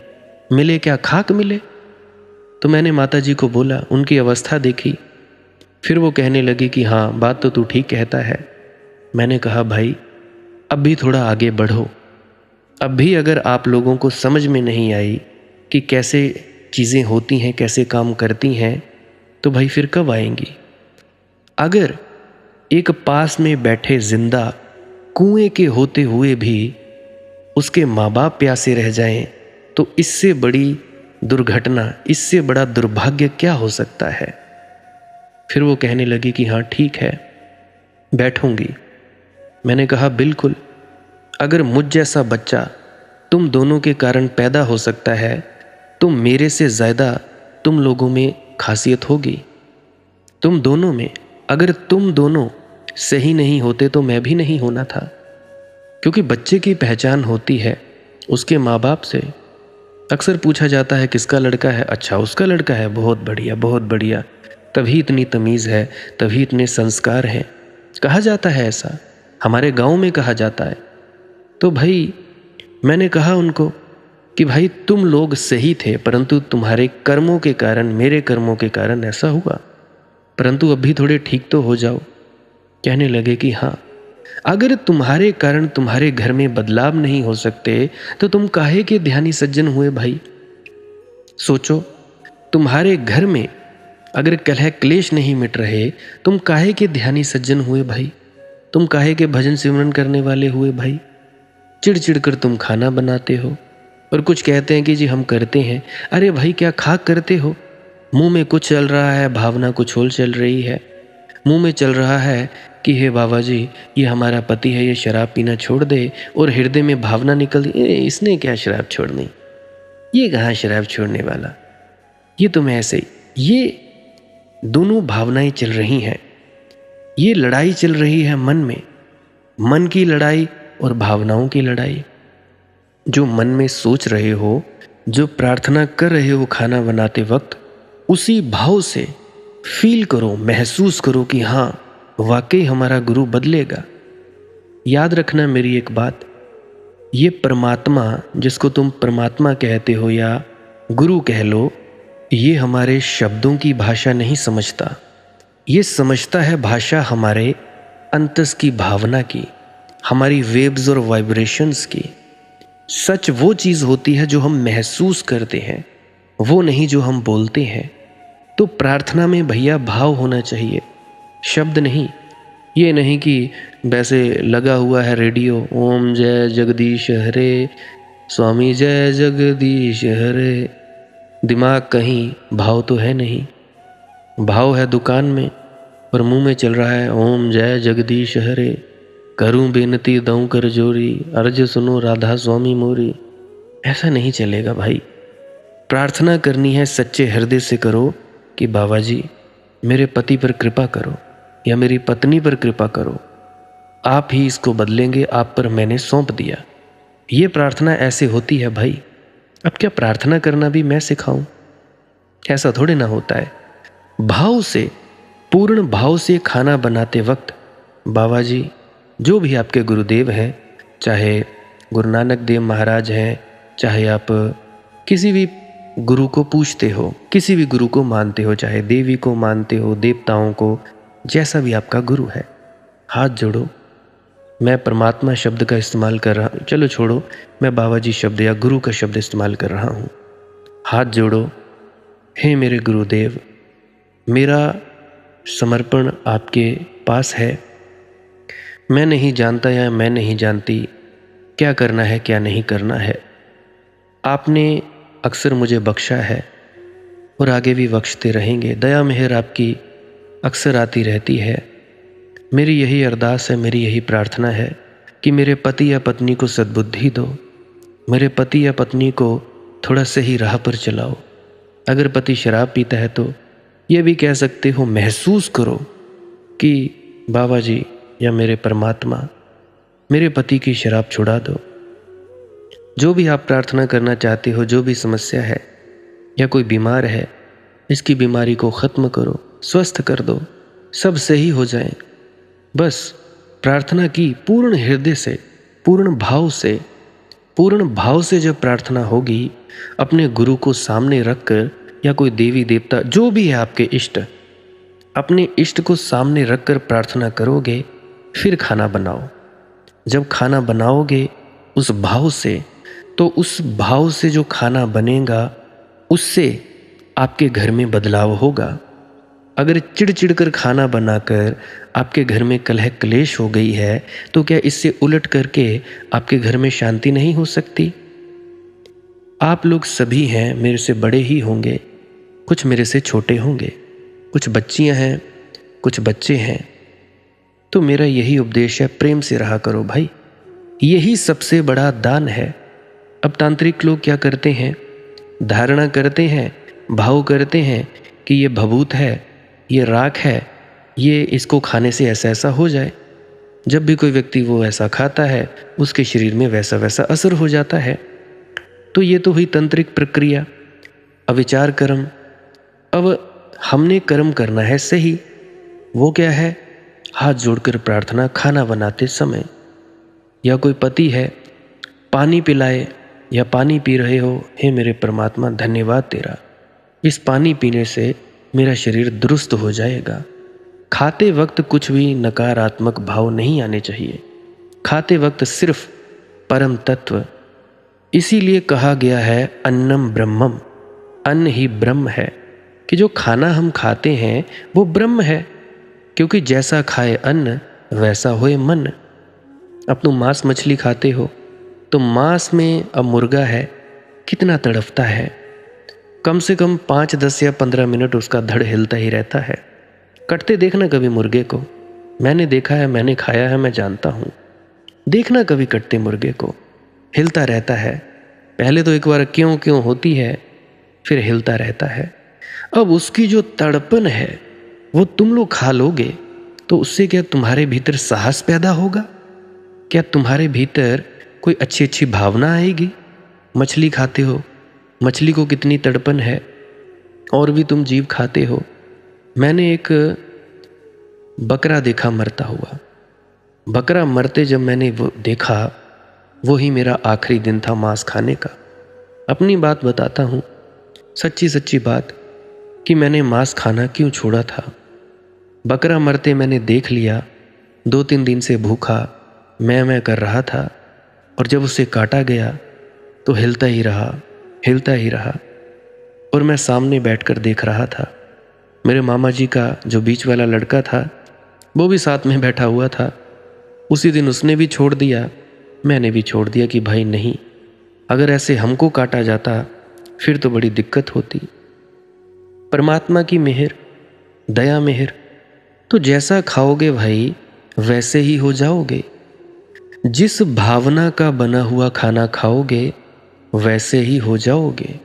मिले क्या, खाक मिले? तो मैंने माता जी को बोला, उनकी अवस्था देखी, फिर वो कहने लगी कि हाँ बात तो तू ठीक कहता है। मैंने कहा भाई अब भी थोड़ा आगे बढ़ो। अब भी अगर आप लोगों को समझ में नहीं आई कि कैसे चीज़ें होती हैं, कैसे काम करती हैं, तो भाई फिर कब आएंगी? अगर एक पास में बैठे जिंदा कुएं के होते हुए भी उसके माँ बाप प्यासे रह जाएं, तो इससे बड़ी दुर्घटना, इससे बड़ा दुर्भाग्य क्या हो सकता है? फिर वो कहने लगी कि हाँ ठीक है, बैठूंगी। मैंने कहा बिल्कुल, अगर मुझ जैसा बच्चा तुम दोनों के कारण पैदा हो सकता है तो मेरे से ज़्यादा तुम लोगों में खासियत होगी। तुम दोनों में, अगर तुम दोनों सही नहीं होते तो मैं भी नहीं होना था। क्योंकि बच्चे की पहचान होती है उसके माँ बाप से। अक्सर पूछा जाता है किसका लड़का है? अच्छा उसका लड़का है, बहुत बढ़िया बहुत बढ़िया, तभी इतनी तमीज़ है, तभी इतने संस्कार हैं। कहा जाता है ऐसा, हमारे गांव में कहा जाता है। तो भाई मैंने कहा उनको कि भाई तुम लोग सही थे, परंतु तुम्हारे कर्मों के कारण, मेरे कर्मों के कारण ऐसा हुआ, परंतु अभी थोड़े ठीक तो हो जाओ। कहने लगे कि हाँ, अगर तुम्हारे कारण तुम्हारे घर में बदलाव नहीं हो सकते तो तुम काहे के ध्यानी सज्जन हुए भाई। सोचो, तुम्हारे घर में अगर कलह क्लेश नहीं मिट रहे, तुम काहे के ध्यानी सज्जन हुए भाई, तुम काहे के भजन सिमरन करने वाले हुए भाई। चिड़ चिड़ कर तुम खाना बनाते हो और कुछ कहते हैं कि जी हम करते हैं। अरे भाई, क्या खाक करते हो? मुंह में कुछ चल रहा है, भावना कुछ और चल रही है। मुंह में चल रहा है कि हे बाबा जी, ये हमारा पति है, ये शराब पीना छोड़ दे, और हृदय में भावना निकल इसने क्या शराब छोड़नी, ये कहाँ शराब छोड़ने वाला, ये तो मैं ऐसे। ये दोनों भावनाएं चल रही हैं, ये लड़ाई चल रही है मन में, मन की लड़ाई और भावनाओं की लड़ाई। जो मन में सोच रहे हो, जो प्रार्थना कर रहे हो खाना बनाते वक्त, उसी भाव से फील करो, महसूस करो कि हाँ वाकई हमारा गुरु बदलेगा। याद रखना मेरी एक बात, ये परमात्मा जिसको तुम परमात्मा कहते हो या गुरु कह लो, ये हमारे शब्दों की भाषा नहीं समझता, ये समझता है भाषा हमारे अंतस की भावना की, हमारी वेव्स और वाइब्रेशंस की। सच वो चीज़ होती है जो हम महसूस करते हैं, वो नहीं जो हम बोलते हैं। तो प्रार्थना में भैया भाव होना चाहिए, शब्द नहीं। ये नहीं कि वैसे लगा हुआ है रेडियो, ओम जय जगदीश हरे, स्वामी जय जगदीश हरे, दिमाग कहीं, भाव तो है नहीं। भाव है दुकान में और मुंह में चल रहा है ओम जय जगदीश हरे, करूं बेनती दऊं कर जोरी, अर्ज सुनो राधा स्वामी मोरी। ऐसा नहीं चलेगा भाई। प्रार्थना करनी है सच्चे हृदय से करो कि बाबा जी मेरे पति पर कृपा करो या मेरी पत्नी पर कृपा करो, आप ही इसको बदलेंगे, आप पर मैंने सौंप दिया। ये प्रार्थना ऐसे होती है भाई। अब क्या प्रार्थना करना भी मैं सिखाऊं? ऐसा थोड़े ना होता है। भाव से, पूर्ण भाव से खाना बनाते वक्त बाबा जी, जो भी आपके गुरुदेव हैं, चाहे गुरु नानक देव महाराज हैं, चाहे आप किसी भी गुरु को पूछते हो, किसी भी गुरु को मानते हो, चाहे देवी को मानते हो, देवताओं को, जैसा भी आपका गुरु है, हाथ जोड़ो। मैं परमात्मा शब्द का इस्तेमाल कर रहा हूँ, चलो छोड़ो, मैं बाबा जी शब्द या गुरु का शब्द इस्तेमाल कर रहा हूँ। हाथ जोड़ो। हे मेरे गुरुदेव, मेरा समर्पण आपके पास है। मैं नहीं जानता या मैं नहीं जानती क्या करना है क्या नहीं करना है। आपने अक्सर मुझे बख्शा है और आगे भी बख्शते रहेंगे। दया मेहर आपकी अक्सर आती रहती है। मेरी यही अरदास है, मेरी यही प्रार्थना है कि मेरे पति या पत्नी को सद्बुद्धि दो, मेरे पति या पत्नी को थोड़ा सही राह पर चलाओ। अगर पति शराब पीता है तो ये भी कह सकते हो, महसूस करो कि बाबा जी या मेरे परमात्मा मेरे पति की शराब छुड़ा दो। जो भी आप प्रार्थना करना चाहते हो, जो भी समस्या है या कोई बीमार है, इसकी बीमारी को ख़त्म करो, स्वस्थ कर दो, सब सही हो जाए। बस प्रार्थना की पूर्ण हृदय से, पूर्ण भाव से जब प्रार्थना होगी, अपने गुरु को सामने रखकर या कोई देवी देवता जो भी है आपके इष्ट, अपने इष्ट को सामने रखकर प्रार्थना करोगे, फिर खाना बनाओ। जब खाना बनाओगे उस भाव से, तो उस भाव से जो खाना बनेगा उससे आपके घर में बदलाव होगा। अगर चिड़ कर खाना बनाकर आपके घर में कलह क्लेश हो गई है, तो क्या इससे उलट करके आपके घर में शांति नहीं हो सकती? आप लोग सभी हैं, मेरे से बड़े ही होंगे, कुछ मेरे से छोटे होंगे, कुछ बच्चियां हैं, कुछ बच्चे हैं। तो मेरा यही उपदेश है, प्रेम से रहा करो भाई, यही सबसे बड़ा दान है। अब तांत्रिक लोग क्या करते हैं, धारणा करते हैं, भाव करते हैं कि ये भभूत है, ये राख है, ये इसको खाने से ऐसा ऐसा हो जाए। जब भी कोई व्यक्ति वो ऐसा खाता है, उसके शरीर में वैसा वैसा असर हो जाता है। तो ये तो हुई तंत्रिक प्रक्रिया, अविचार कर्म। अब हमने कर्म करना है सही। वो क्या है? हाथ जोड़कर प्रार्थना खाना बनाते समय, या कोई पति है पानी पिलाए या पानी पी रहे हो, हे मेरे परमात्मा धन्यवाद तेरा, इस पानी पीने से मेरा शरीर दुरुस्त हो जाएगा। खाते वक्त कुछ भी नकारात्मक भाव नहीं आने चाहिए। खाते वक्त सिर्फ परम तत्व, इसीलिए कहा गया है अन्नम ब्रह्मम, अन्न ही ब्रह्म है, कि जो खाना हम खाते हैं वो ब्रह्म है, क्योंकि जैसा खाए अन्न वैसा होए मन। अब तुम मांस मछली खाते हो तो मांस में अब मुर्गा है, कितना तड़पता है, कम से कम 5, 10 या 15 मिनट उसका धड़ हिलता ही रहता है। कटते देखना कभी मुर्गे को, मैंने देखा है, मैंने खाया है, मैं जानता हूँ। देखना कभी कटते मुर्गे को, हिलता रहता है। पहले तो एक बार क्यों क्यों होती है, फिर हिलता रहता है। अब उसकी जो तड़पन है वो तुम लोग खा लोगे तो उससे क्या तुम्हारे भीतर साहस पैदा होगा? क्या तुम्हारे भीतर कोई अच्छी अच्छी भावना आएगी? मछली खाते हो, मछली को कितनी तड़पन है, और भी तुम जीव खाते हो। मैंने एक बकरा देखा मरता हुआ। बकरा मरते जब मैंने वो देखा, वो ही मेरा आखिरी दिन था मांस खाने का। अपनी बात बताता हूँ, सच्ची सच्ची बात, कि मैंने मांस खाना क्यों छोड़ा था। बकरा मरते मैंने देख लिया, 2-3 दिन से भूखा मैं कर रहा था, और जब उसे काटा गया तो हिलता ही रहा, हिलता ही रहा। और मैं सामने बैठकर देख रहा था। मेरे मामा जी का जो बीच वाला लड़का था वो भी साथ में बैठा हुआ था। उसी दिन उसने भी छोड़ दिया, मैंने भी छोड़ दिया कि भाई नहीं, अगर ऐसे हमको काटा जाता फिर तो बड़ी दिक्कत होती। परमात्मा की मेहर, दया मेहर, तो जैसा खाओगे भाई वैसे ही हो जाओगे। जिस भावना का बना हुआ खाना खाओगे वैसे ही हो जाओगे।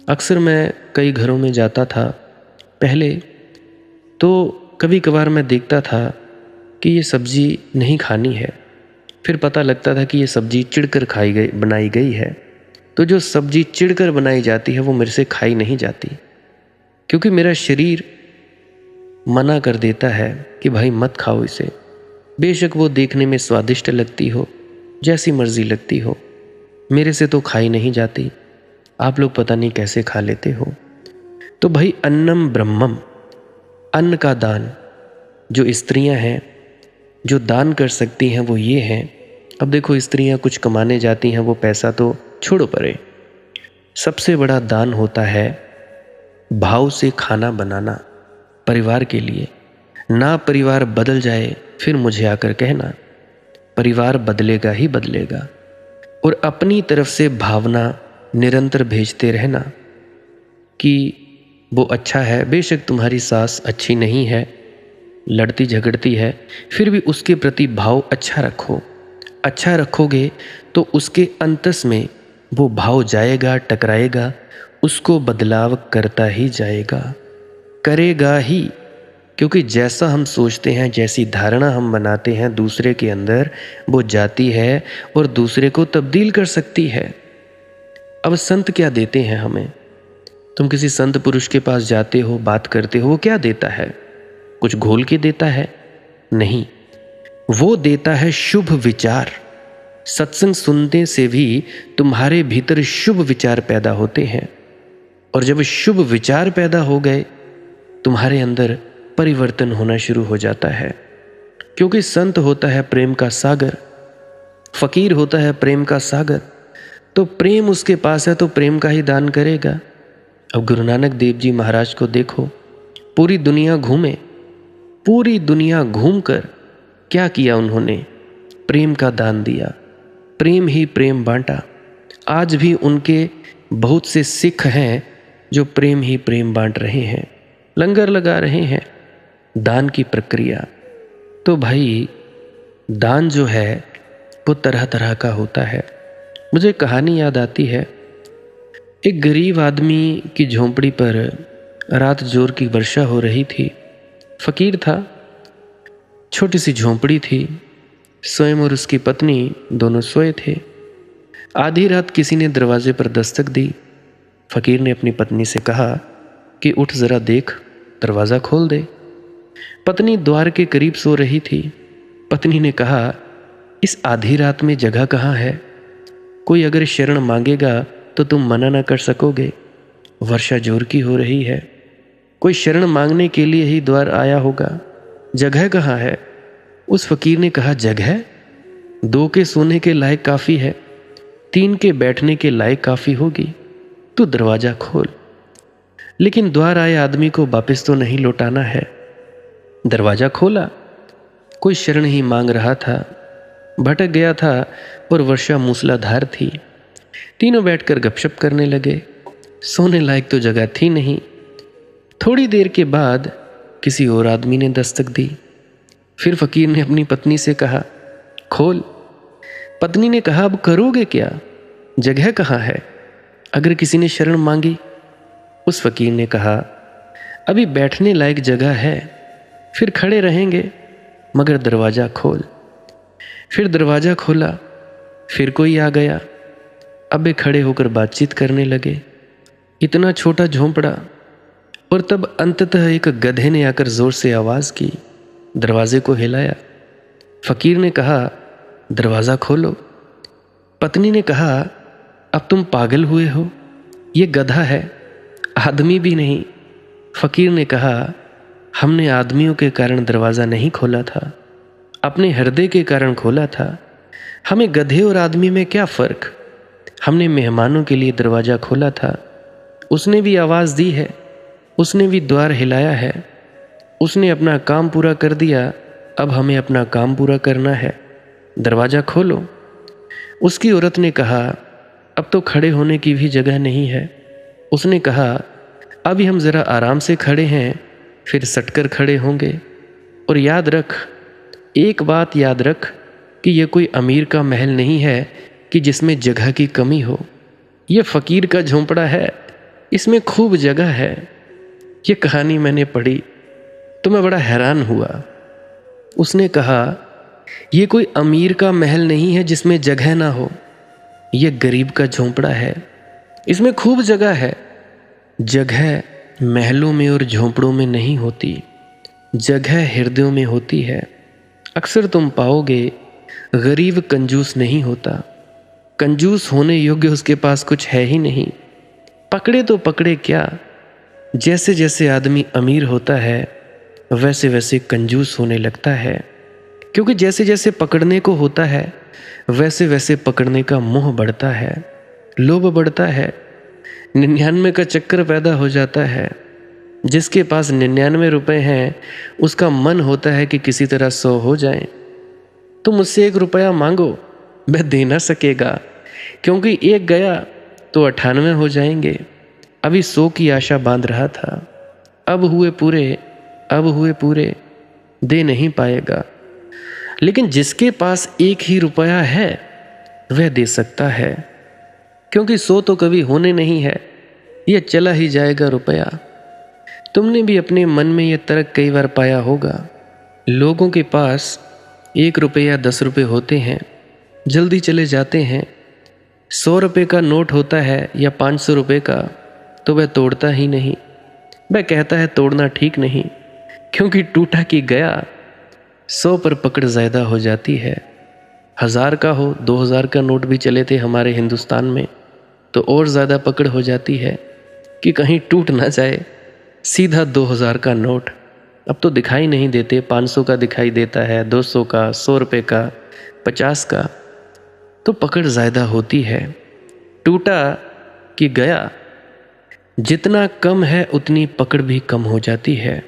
अक्सर मैं कई घरों में जाता था पहले, तो कभी कभार मैं देखता था कि ये सब्जी नहीं खानी है, फिर पता लगता था कि ये सब्जी चिढ़कर बनाई गई है। तो जो सब्जी चिढ़कर बनाई जाती है वो मेरे से खाई नहीं जाती, क्योंकि मेरा शरीर मना कर देता है कि भाई मत खाओ इसे। बेशक वो देखने में स्वादिष्ट लगती हो, जैसी मर्जी लगती हो, मेरे से तो खाई नहीं जाती। आप लोग पता नहीं कैसे खा लेते हो। तो भाई अन्नम ब्रह्मम, अन्न का दान, जो स्त्रियां हैं जो दान कर सकती हैं वो ये हैं। अब देखो, स्त्रियां कुछ कमाने जाती हैं, वो पैसा तो छोड़ो परे, सबसे बड़ा दान होता है भाव से खाना बनाना परिवार के लिए। ना परिवार बदल जाए फिर मुझे आकर कहना, परिवार बदलेगा ही बदलेगा। और अपनी तरफ से भावना निरंतर भेजते रहना कि वो अच्छा है। बेशक तुम्हारी सास अच्छी नहीं है, लड़ती झगड़ती है, फिर भी उसके प्रति भाव अच्छा रखो। अच्छा रखोगे तो उसके अंतस में वो भाव जाएगा, टकराएगा, उसको बदलाव करता ही जाएगा, करेगा ही। क्योंकि जैसा हम सोचते हैं, जैसी धारणा हम बनाते हैं दूसरे के अंदर, वो जाती है और दूसरे को तब्दील कर सकती है। अब संत क्या देते हैं हमें? तुम किसी संत पुरुष के पास जाते हो, बात करते हो, वो क्या देता है? कुछ घोल के देता है? नहीं, वो देता है शुभ विचार। सत्संग सुनने से भी तुम्हारे भीतर शुभ विचार पैदा होते हैं, और जब शुभ विचार पैदा हो गए तुम्हारे अंदर परिवर्तन होना शुरू हो जाता है। क्योंकि संत होता है प्रेम का सागर, फकीर होता है प्रेम का सागर, तो प्रेम उसके पास है तो प्रेम का ही दान करेगा। अब गुरु नानक देव जी महाराज को देखो, पूरी दुनिया घूमे, पूरी दुनिया घूमकर क्या किया उन्होंने? प्रेम का दान दिया, प्रेम ही प्रेम बांटा। आज भी उनके बहुत से सिख हैं जो प्रेम ही प्रेम बांट रहे हैं, लंगर लगा रहे हैं, दान की प्रक्रिया। तो भाई दान जो है वो तरह तरह का होता है। मुझे कहानी याद आती है, एक गरीब आदमी की झोंपड़ी पर रात जोर की वर्षा हो रही थी। फकीर था, छोटी सी झोंपड़ी थी, स्वयं और उसकी पत्नी दोनों सोए थे। आधी रात किसी ने दरवाजे पर दस्तक दी। फकीर ने अपनी पत्नी से कहा कि उठ जरा देख, दरवाज़ा खोल दे। पत्नी द्वार के करीब सो रही थी। पत्नी ने कहा, इस आधी रात में जगह कहाँ है? कोई अगर शरण मांगेगा तो तुम मना ना कर सकोगे। वर्षा जोर की हो रही है, कोई शरण मांगने के लिए ही द्वार आया होगा। जगह कहाँ है? उस फकीर ने कहा, जगह 2 के सोने के लायक काफी है, 3 के बैठने के लायक काफी होगी। तू दरवाजा खोल। लेकिन द्वार आए आदमी को वापस तो नहीं लौटाना है। दरवाजा खोला, कोई शरण ही मांग रहा था, भटक गया था और वर्षा मूसलाधार थी। तीनों बैठकर गपशप करने लगे। सोने लायक तो जगह थी नहीं। थोड़ी देर के बाद किसी और आदमी ने दस्तक दी। फिर फकीर ने अपनी पत्नी से कहा, खोल। पत्नी ने कहा, अब करोगे क्या? जगह कहाँ है? अगर किसी ने शरण मांगी? उस फकीर ने कहा, अभी बैठने लायक जगह है, फिर खड़े रहेंगे, मगर दरवाजा खोल। फिर दरवाजा खोला, फिर कोई आ गया। अब वे खड़े होकर बातचीत करने लगे। इतना छोटा झोंपड़ा। और तब अंततः एक गधे ने आकर जोर से आवाज की, दरवाजे को हिलाया। फकीर ने कहा, दरवाजा खोलो। पत्नी ने कहा, अब तुम पागल हुए हो, ये गधा है, आदमी भी नहीं। फकीर ने कहा, हमने आदमियों के कारण दरवाजा नहीं खोला था, अपने हृदय के कारण खोला था। हमें गधे और आदमी में क्या फर्क? हमने मेहमानों के लिए दरवाजा खोला था। उसने भी आवाज दी है, उसने भी द्वार हिलाया है, उसने अपना काम पूरा कर दिया। अब हमें अपना काम पूरा करना है, दरवाजा खोलो। उसकी औरत ने कहा, अब तो खड़े होने की भी जगह नहीं है। उसने कहा, अभी हम जरा आराम से खड़े हैं, फिर सटकर खड़े होंगे। और याद रख, एक बात याद रख कि यह कोई अमीर का महल नहीं है कि जिसमें जगह की कमी हो। यह फकीर का झोंपड़ा है, इसमें खूब जगह है। यह कहानी मैंने पढ़ी तो मैं बड़ा हैरान हुआ। उसने कहा, यह कोई अमीर का महल नहीं है जिसमें जगह ना हो, यह गरीब का झोंपड़ा है, इसमें खूब जगह है। जगह महलों में और झोंपड़ों में नहीं होती, जगह हृदयों में होती है। अक्सर तुम पाओगे गरीब कंजूस नहीं होता, कंजूस होने योग्य उसके पास कुछ है ही नहीं। पकड़े तो पकड़े क्या? जैसे जैसे आदमी अमीर होता है वैसे वैसे कंजूस होने लगता है, क्योंकि जैसे जैसे पकड़ने को होता है वैसे वैसे पकड़ने का मोह बढ़ता है, लोभ बढ़ता है, 99 का चक्कर पैदा हो जाता है। जिसके पास 99 रुपए हैं उसका मन होता है कि किसी तरह 100 हो जाएं। तुम मुझसे 1 रुपया मांगो, मैं दे ना सकेगा, क्योंकि 1 गया तो 98 हो जाएंगे। अभी 100 की आशा बांध रहा था, अब हुए पूरे, दे नहीं पाएगा। लेकिन जिसके पास 1 ही रुपया है वह दे सकता है, क्योंकि 100 तो कभी होने नहीं है, यह चला ही जाएगा रुपया। तुमने भी अपने मन में यह तर्क कई बार पाया होगा। लोगों के पास 1 रुपया 10 रुपये होते हैं, जल्दी चले जाते हैं। 100 रुपये का नोट होता है या 500 रुपये का तो वह तोड़ता ही नहीं। वह कहता है तोड़ना ठीक नहीं, क्योंकि टूटा कि गया। 100 पर पकड़ ज़्यादा हो जाती है। 1000 का हो, 2000 का नोट भी चले थे हमारे हिंदुस्तान में, तो और ज़्यादा पकड़ हो जाती है कि कहीं टूट ना जाए। सीधा 2000 का नोट अब तो दिखाई नहीं देते, 500 का दिखाई देता है, 200 का, 100 रुपये का, 50 का, तो पकड़ ज़्यादा होती है। टूटा कि गया, जितना कम है उतनी पकड़ भी कम हो जाती है।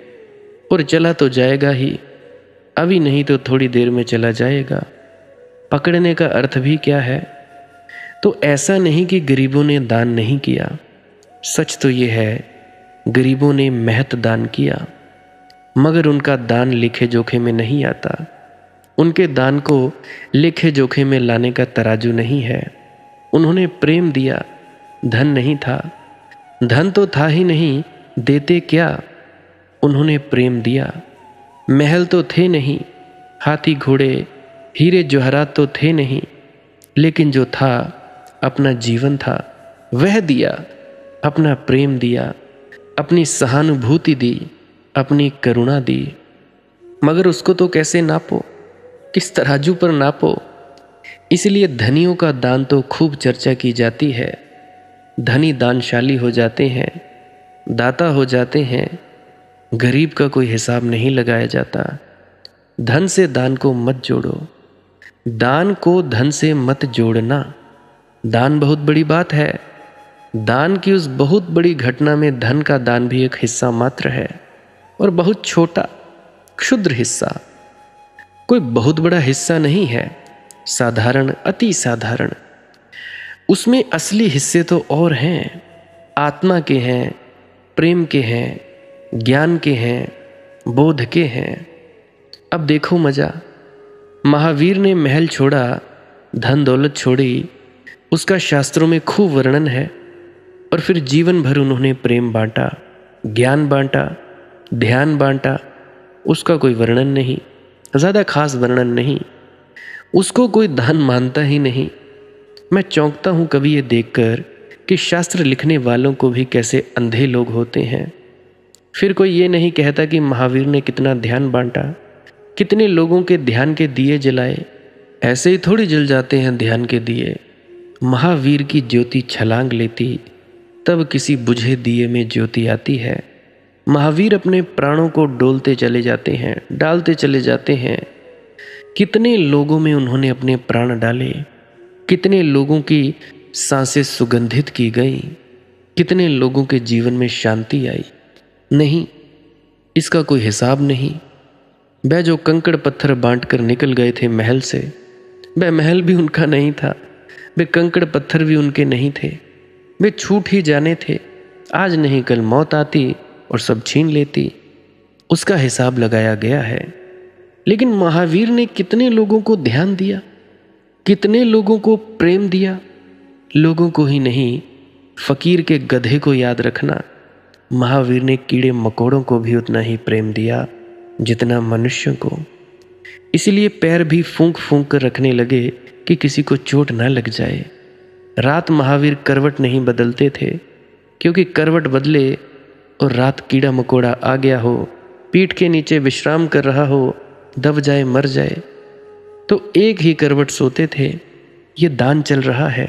और चला तो जाएगा ही, अभी नहीं तो थोड़ी देर में चला जाएगा। पकड़ने का अर्थ भी क्या है? तो ऐसा नहीं कि गरीबों ने दान नहीं किया, सच तो ये है गरीबों ने महत दान किया, मगर उनका दान लेखे जोखे में नहीं आता। उनके दान को लेखे जोखे में लाने का तराजू नहीं है। उन्होंने प्रेम दिया, धन नहीं था, धन तो था ही नहीं, देते क्या? उन्होंने प्रेम दिया। महल तो थे नहीं, हाथी घोड़े हीरे जवाहरात तो थे नहीं, लेकिन जो था अपना जीवन था, वह दिया, अपना प्रेम दिया, अपनी सहानुभूति दी, अपनी करुणा दी। मगर उसको तो कैसे नापो, किस तराजू पर नापो? इसलिए धनियों का दान तो खूब चर्चा की जाती है। धनी दानशाली हो जाते हैं, दाता हो जाते हैं, गरीब का कोई हिसाब नहीं लगाया जाता। धन से दान को मत जोड़ो, दान को धन से मत जोड़ना। दान बहुत बड़ी बात है। दान की उस बहुत बड़ी घटना में धन का दान भी एक हिस्सा मात्र है, और बहुत छोटा क्षुद्र हिस्सा, कोई बहुत बड़ा हिस्सा नहीं है, साधारण, अति साधारण। उसमें असली हिस्से तो और हैं, आत्मा के हैं, प्रेम के हैं, ज्ञान के हैं, बोध के हैं। अब देखो मजा, महावीर ने महल छोड़ा, धन दौलत छोड़ी, उसका शास्त्रों में खूब वर्णन है। और फिर जीवन भर उन्होंने प्रेम बांटा, ज्ञान बांटा, ध्यान बांटा, उसका कोई वर्णन नहीं, ज़्यादा खास वर्णन नहीं। उसको कोई दान मानता ही नहीं। मैं चौंकता हूँ कभी ये देखकर कि शास्त्र लिखने वालों को भी कैसे अंधे लोग होते हैं। फिर कोई ये नहीं कहता कि महावीर ने कितना ध्यान बांटा, कितने लोगों के ध्यान के दिए जलाए। ऐसे ही थोड़ी जल जाते हैं ध्यान के दिए। महावीर की ज्योति छलांग लेती, तब किसी बुझे दिए में ज्योति आती है। महावीर अपने प्राणों को डोलते चले जाते हैं, डालते चले जाते हैं। कितने लोगों में उन्होंने अपने प्राण डाले, कितने लोगों की सांसें सुगंधित की गई, कितने लोगों के जीवन में शांति आई। नहीं, इसका कोई हिसाब नहीं। वह जो कंकड़ पत्थर बांट कर निकल गए थे महल से, वह महल भी उनका नहीं था, वे कंकड़ पत्थर भी उनके नहीं थे। वे छूट ही जाने थे। आज नहीं कल मौत आती और सब छीन लेती। उसका हिसाब लगाया गया है। लेकिन महावीर ने कितने लोगों को ध्यान दिया, कितने लोगों को प्रेम दिया। लोगों को ही नहीं, फकीर के गधे को याद रखना, महावीर ने कीड़े मकोड़ों को भी उतना ही प्रेम दिया जितना मनुष्यों को। इसलिए पैर भी फूंक फूंक कर रखने लगे कि किसी को चोट ना लग जाए। रात महावीर करवट नहीं बदलते थे, क्योंकि करवट बदले और रात कीड़ा मकोड़ा आ गया हो, पीठ के नीचे विश्राम कर रहा हो, दब जाए मर जाए, तो एक ही करवट सोते थे। ये दान चल रहा है।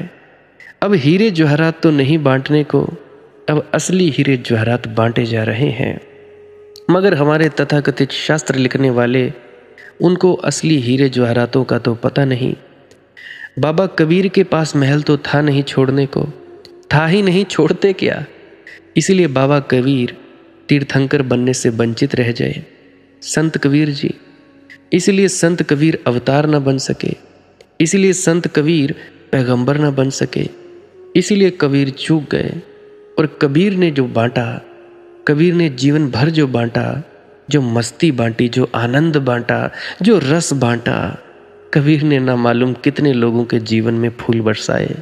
अब हीरे जवाहरात तो नहीं बांटने को, अब असली हीरे जवाहरात बांटे जा रहे हैं। मगर हमारे तथाकथित शास्त्र लिखने वाले, उनको असली हीरे जवाहरातों का तो पता नहीं। बाबा कबीर के पास महल तो था नहीं छोड़ने को, था ही नहीं, छोड़ते क्या। इसलिए बाबा कबीर तीर्थंकर बनने से वंचित रह जाए। संत कबीर जी, इसलिए संत कबीर अवतार न बन सके, इसलिए संत कबीर पैगंबर न बन सके, इसलिए कबीर चूक गए। और कबीर ने जो बांटा, कबीर ने जीवन भर जो बांटा, जो मस्ती बांटी, जो आनंद बांटा, जो रस बांटा, कबीर ने ना मालूम कितने लोगों के जीवन में फूल बरसाए।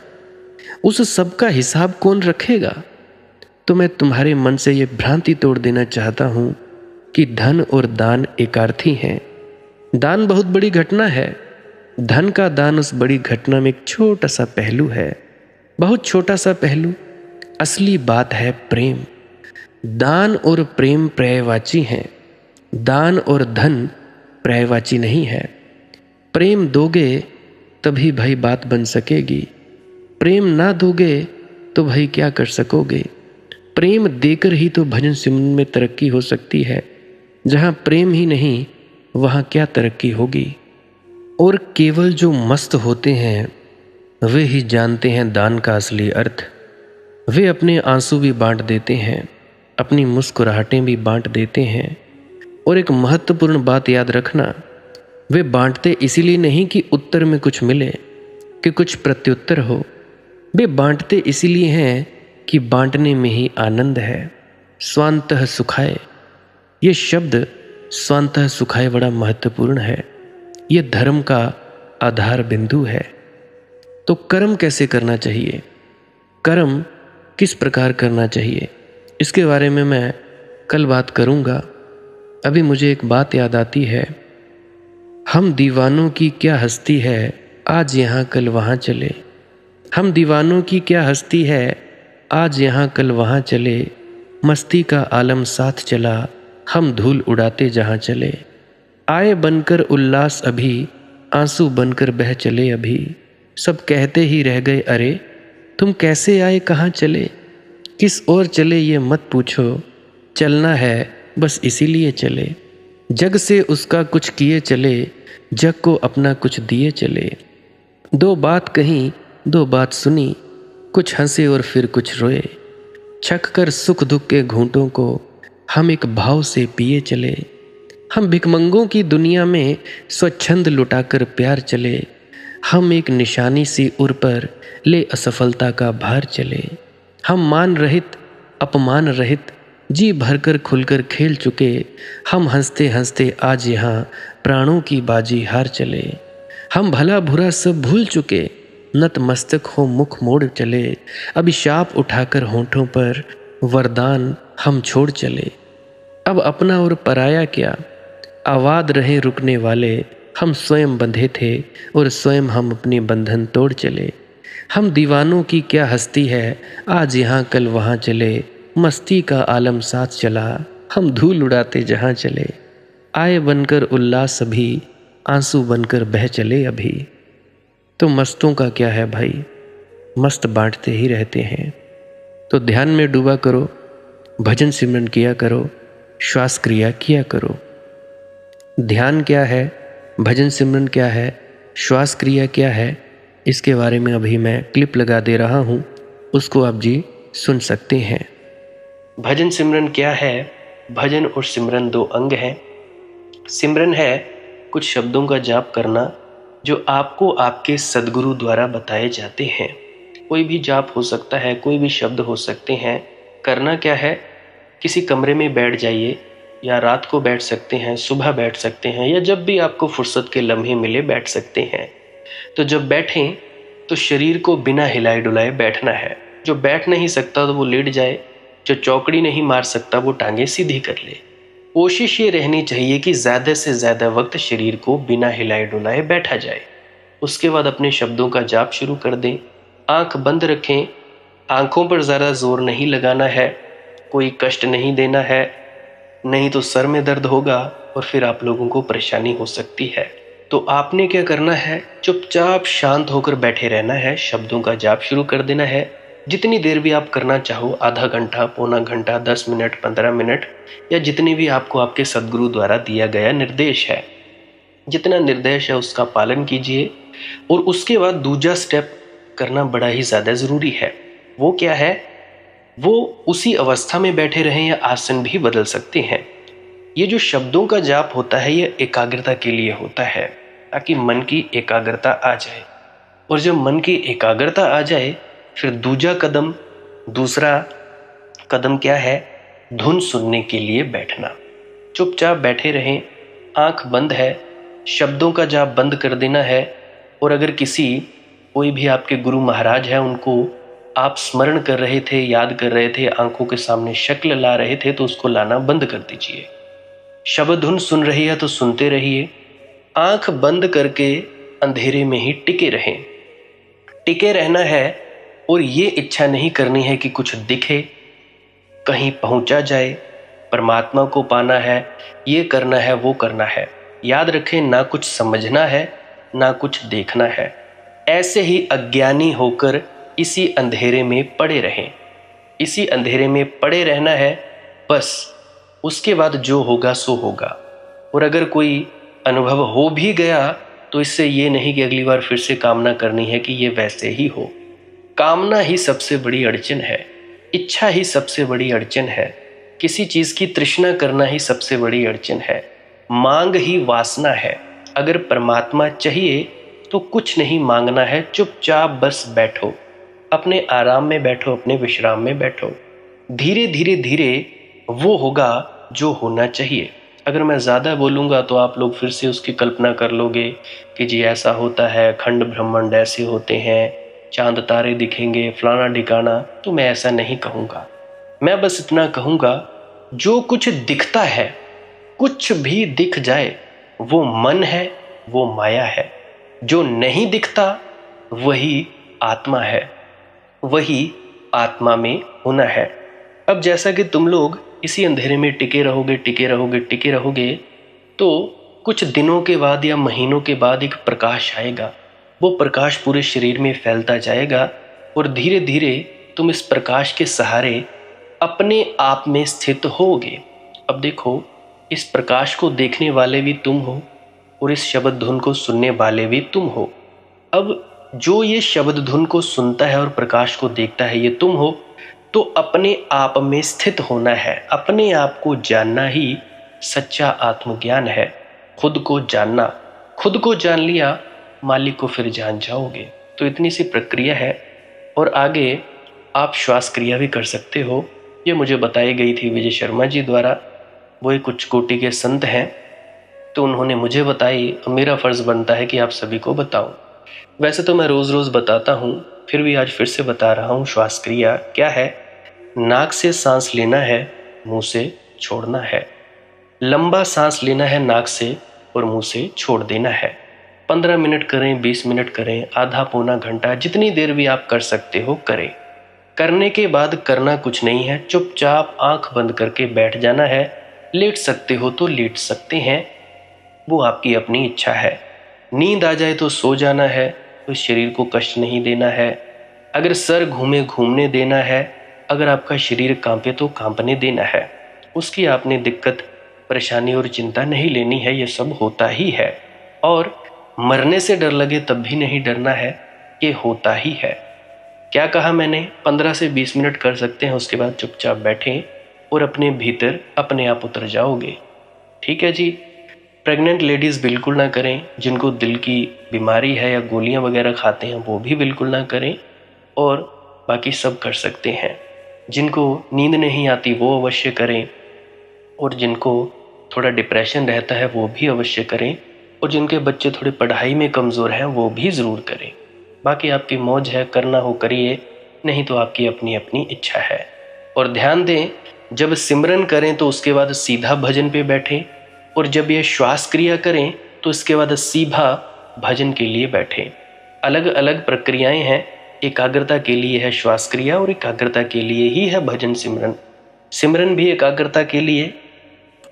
उस सब का हिसाब कौन रखेगा। तो मैं तुम्हारे मन से ये भ्रांति तोड़ देना चाहता हूँ कि धन और दान एकार्थी हैं। दान बहुत बड़ी घटना है। धन का दान उस बड़ी घटना में एक छोटा सा पहलू है, बहुत छोटा सा पहलू। असली बात है प्रेम। दान और प्रेम पर्यायवाची हैं, दान और धन पर्यायवाची नहीं है। प्रेम दोगे तभी भाई बात बन सकेगी, प्रेम ना दोगे तो भाई क्या कर सकोगे। प्रेम देकर ही तो भजन सिमरन में तरक्की हो सकती है। जहाँ प्रेम ही नहीं, वहाँ क्या तरक्की होगी। और केवल जो मस्त होते हैं वे ही जानते हैं दान का असली अर्थ। वे अपने आंसू भी बांट देते हैं, अपनी मुस्कुराहटें भी बांट देते हैं। और एक महत्वपूर्ण बात याद रखना, वे बांटते इसीलिए नहीं कि उत्तर में कुछ मिले, कि कुछ प्रत्युत्तर हो। वे बांटते इसीलिए हैं कि बांटने में ही आनंद है। स्वांतः सुखाय, ये शब्द स्वांतः सुखाय बड़ा महत्वपूर्ण है। ये धर्म का आधार बिंदु है। तो कर्म कैसे करना चाहिए, कर्म किस प्रकार करना चाहिए, इसके बारे में मैं कल बात करूँगा। अभी मुझे एक बात याद आती है, हम दीवानों की क्या हस्ती है, आज यहाँ कल वहाँ चले। हम दीवानों की क्या हस्ती है, आज यहाँ कल वहाँ चले। मस्ती का आलम साथ चला, हम धूल उड़ाते जहाँ चले। आए बनकर उल्लास अभी, आंसू बनकर बह चले अभी। सब कहते ही रह गए अरे तुम कैसे आए, कहाँ चले। किस ओर चले ये मत पूछो, चलना है बस इसीलिए चले। जग से उसका कुछ किए चले, जग को अपना कुछ दिए चले। दो बात कही दो बात सुनी, कुछ हंसे और फिर कुछ रोए। छक कर सुख दुख के घूंटों को हम एक भाव से पिए चले। हम भिखमंगों की दुनिया में स्वच्छंद लुटाकर प्यार चले। हम एक निशानी सी उर पर ले असफलता का भार चले। हम मान रहित अपमान रहित जी भरकर खुलकर खेल चुके। हम हंसते हंसते आज यहाँ प्राणों की बाजी हार चले। हम भला बुरा सब भूल चुके, नतमस्तक हो मुख मोड़ चले। अभिशाप उठाकर होंठों पर वरदान हम छोड़ चले। अब अपना और पराया क्या, आवाद रहे रुकने वाले। हम स्वयं बंधे थे और स्वयं हम अपने बंधन तोड़ चले। हम दीवानों की क्या हस्ती है, आज यहाँ कल वहाँ चले। मस्ती का आलम साथ चला, हम धूल उड़ाते जहाँ चले। आए बनकर उल्लास अभी, आंसू बनकर बह चले अभी। तो मस्तों का क्या है भाई, मस्त बांटते ही रहते हैं। तो ध्यान में डूबा करो, भजन सिमरन किया करो, श्वास क्रिया किया करो। ध्यान क्या है, भजन सिमरन क्या है, श्वास क्रिया क्या है, इसके बारे में अभी मैं क्लिप लगा दे रहा हूँ, उसको आप जी सुन सकते हैं। भजन सिमरन क्या है? भजन और सिमरन दो अंग हैं। सिमरन है कुछ शब्दों का जाप करना जो आपको आपके सद्गुरु द्वारा बताए जाते हैं। कोई भी जाप हो सकता है, कोई भी शब्द हो सकते हैं। करना क्या है, किसी कमरे में बैठ जाइए, या रात को बैठ सकते हैं, सुबह बैठ सकते हैं, या जब भी आपको फुर्सत के लम्हे मिले बैठ सकते हैं। तो जब बैठें तो शरीर को बिना हिलाए डुलाए बैठना है। जो बैठ नहीं सकता तो वो लेट जाए, जो चौकड़ी नहीं मार सकता वो टांगे सीधी कर ले। कोशिश ये रहनी चाहिए कि ज़्यादा से ज़्यादा वक्त शरीर को बिना हिलाए डुलाए बैठा जाए। उसके बाद अपने शब्दों का जाप शुरू कर दें। आंख बंद रखें, आंखों पर ज़्यादा जोर नहीं लगाना है, कोई कष्ट नहीं देना है, नहीं तो सर में दर्द होगा और फिर आप लोगों को परेशानी हो सकती है। तो आपने क्या करना है, चुपचाप शांत होकर बैठे रहना है, शब्दों का जाप शुरू कर देना है। जितनी देर भी आप करना चाहो, आधा घंटा, पौना घंटा, 10 मिनट, 15 मिनट, या जितनी भी आपको आपके सद्गुरु द्वारा दिया गया निर्देश है, जितना निर्देश है उसका पालन कीजिए। और उसके बाद दूसरा स्टेप करना बड़ा ही ज़्यादा ज़रूरी है। वो क्या है, वो उसी अवस्था में बैठे रहें या आसन भी बदल सकते हैं। ये जो शब्दों का जाप होता है ये एकाग्रता के लिए होता है, ताकि मन की एकाग्रता आ जाए। और जब मन की एकाग्रता आ जाए फिर दूसरा कदम क्या है, धुन सुनने के लिए बैठना। चुपचाप बैठे रहें, आंख बंद है, शब्दों का जाप बंद कर देना है। और अगर कोई भी आपके गुरु महाराज है, उनको आप स्मरण कर रहे थे, याद कर रहे थे, आंखों के सामने शक्ल ला रहे थे, तो उसको लाना बंद कर दीजिए। शब्द धुन सुन रही है तो सुनते रहिए, आंख बंद करके अंधेरे में ही टिके रहें। टिके रहना है और ये इच्छा नहीं करनी है कि कुछ दिखे, कहीं पहुंचा जाए, परमात्मा को पाना है, ये करना है, वो करना है। याद रखें, ना कुछ समझना है ना कुछ देखना है। ऐसे ही अज्ञानी होकर इसी अंधेरे में पड़े रहें। इसी अंधेरे में पड़े रहना है बस। उसके बाद जो होगा सो होगा। और अगर कोई अनुभव हो भी गया तो इससे ये नहीं कि अगली बार फिर से कामना करनी है कि ये वैसे ही हो। कामना ही सबसे बड़ी अड़चन है, इच्छा ही सबसे बड़ी अड़चन है, किसी चीज़ की तृष्णा करना ही सबसे बड़ी अड़चन है, मांग ही वासना है। अगर परमात्मा चाहिए तो कुछ नहीं मांगना है, चुपचाप बस बैठो, अपने आराम में बैठो, अपने विश्राम में बैठो। धीरे धीरे धीरे वो होगा जो होना चाहिए। अगर मैं ज़्यादा बोलूँगा तो आप लोग फिर से उसकी कल्पना कर लोगे कि जी ऐसा होता है, खंड ब्रह्मांड ऐसे होते हैं, चांद तारे दिखेंगे, फलाना ढिकाना। तो मैं ऐसा नहीं कहूँगा, मैं बस इतना कहूँगा, जो कुछ दिखता है, कुछ भी दिख जाए, वो मन है, वो माया है। जो नहीं दिखता वही आत्मा है, वही आत्मा में होना है। अब जैसा कि तुम लोग इसी अंधेरे में टिके रहोगे, तो कुछ दिनों के बाद या महीनों के बाद एक प्रकाश आएगा। वो प्रकाश पूरे शरीर में फैलता जाएगा और धीरे धीरे तुम इस प्रकाश के सहारे अपने आप में स्थित होगे। अब देखो, इस प्रकाश को देखने वाले भी तुम हो और इस शब्द धुन को सुनने वाले भी तुम हो। अब जो ये शब्द धुन को सुनता है और प्रकाश को देखता है, ये तुम हो। तो अपने आप में स्थित होना है, अपने आप को जानना ही सच्चा आत्मज्ञान है। खुद को जानना, खुद को जान लिया, मालिक को फिर जान जाओगे। तो इतनी सी प्रक्रिया है। और आगे आप श्वास क्रिया भी कर सकते हो। ये मुझे बताई गई थी विजय शर्मा जी द्वारा। वो एक उच्च कोटि के संत हैं, तो उन्होंने मुझे बताई और मेरा फर्ज बनता है कि आप सभी को बताऊं। वैसे तो मैं रोज़ रोज़ बताता हूं, फिर भी आज फिर से बता रहा हूं। श्वास क्रिया क्या है? नाक से सांस लेना है, मुंह से छोड़ना है। लंबा सांस लेना है नाक से और मुंह से छोड़ देना है। 15 मिनट करें, 20 मिनट करें, आधा पौना घंटा, जितनी देर भी आप कर सकते हो करें। करने के बाद करना कुछ नहीं है, चुपचाप आंख बंद करके बैठ जाना है। लेट सकते हो तो लेट सकते हैं, वो आपकी अपनी इच्छा है। नींद आ जाए तो सो जाना है, तो शरीर को कष्ट नहीं देना है। अगर सर घूमे घूमने देना है, अगर आपका शरीर कांपे तो कांपने देना है। उसकी आपने दिक्कत, परेशानी और चिंता नहीं लेनी है, ये सब होता ही है। और मरने से डर लगे तब भी नहीं डरना है, ये होता ही है। क्या कहा मैंने? 15 से 20 मिनट कर सकते हैं, उसके बाद चुपचाप बैठें और अपने भीतर अपने आप उतर जाओगे। ठीक है जी। प्रेग्नेंट लेडीज़ बिल्कुल ना करें, जिनको दिल की बीमारी है या गोलियां वगैरह खाते हैं वो भी बिल्कुल ना करें, और बाकी सब कर सकते हैं। जिनको नींद नहीं आती वो अवश्य करें, और जिनको थोड़ा डिप्रेशन रहता है वो भी अवश्य करें, और जिनके बच्चे थोड़े पढ़ाई में कमज़ोर हैं वो भी ज़रूर करें। बाकी आपकी मौज है, करना हो करिए, नहीं तो आपकी अपनी अपनी इच्छा है। और ध्यान दें, जब सिमरन करें तो उसके बाद सीधा भजन पे बैठें, और जब ये श्वास क्रिया करें तो इसके बाद सीधा भजन के लिए बैठें। अलग अलग प्रक्रियाएं हैं। एकाग्रता के लिए है श्वास क्रिया और एकाग्रता के लिए ही है भजन सिमरन। सिमरन भी एकाग्रता के लिए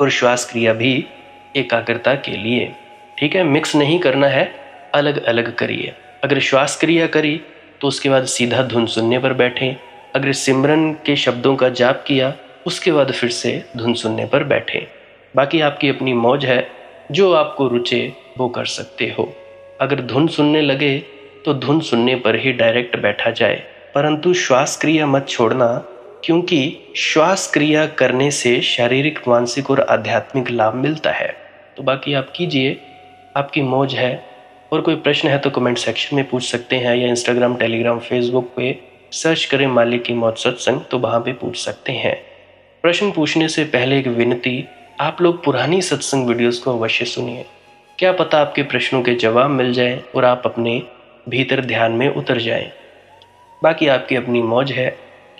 और श्वास क्रिया भी एकाग्रता के लिए। ठीक है, मिक्स नहीं करना है, अलग अलग करिए। अगर श्वास क्रिया करी तो उसके बाद सीधा धुन सुनने पर बैठें। अगर सिमरन के शब्दों का जाप किया उसके बाद फिर से धुन सुनने पर बैठें। बाकी आपकी अपनी मौज है, जो आपको रुचे वो कर सकते हो। अगर धुन सुनने लगे तो धुन सुनने पर ही डायरेक्ट बैठा जाए, परंतु श्वास क्रिया मत छोड़ना, क्योंकि श्वास क्रिया करने से शारीरिक, मानसिक और आध्यात्मिक लाभ मिलता है। तो बाकी आप कीजिए, आपकी मौज है। और कोई प्रश्न है तो कमेंट सेक्शन में पूछ सकते हैं, या इंस्टाग्राम, टेलीग्राम, फेसबुक पे सर्च करें मालिक की मौज सत्संग, तो वहाँ पे पूछ सकते हैं। प्रश्न पूछने से पहले एक विनती, आप लोग पुरानी सत्संग वीडियोस को अवश्य सुनिए। क्या पता आपके प्रश्नों के जवाब मिल जाएं और आप अपने भीतर ध्यान में उतर जाएं। बाकी आपकी अपनी मौज है।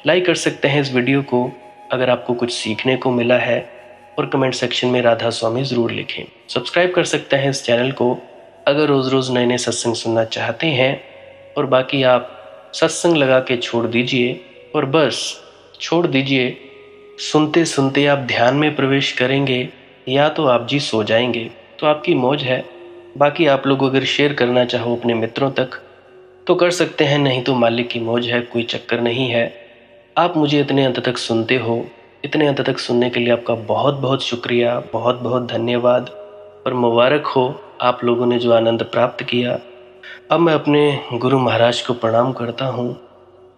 लाइक कर सकते हैं इस वीडियो को अगर आपको कुछ सीखने को मिला है, और कमेंट सेक्शन में राधा स्वामी ज़रूर लिखें। सब्सक्राइब कर सकते हैं इस चैनल को अगर रोज़ रोज़ नए नए सत्संग सुनना चाहते हैं। और बाकी आप सत्संग लगा के छोड़ दीजिए, और बस छोड़ दीजिए। सुनते सुनते आप ध्यान में प्रवेश करेंगे या तो आप जी सो जाएंगे, तो आपकी मौज है। बाकी आप लोग अगर शेयर करना चाहो अपने मित्रों तक तो कर सकते हैं, नहीं तो मालिक की मौज है, कोई चक्कर नहीं है। आप मुझे इतने अंत तक सुनते हो, इतने अंत तक सुनने के लिए आपका बहुत बहुत शुक्रिया, बहुत बहुत धन्यवाद। और मुबारक हो आप लोगों ने जो आनंद प्राप्त किया। अब मैं अपने गुरु महाराज को प्रणाम करता हूँ,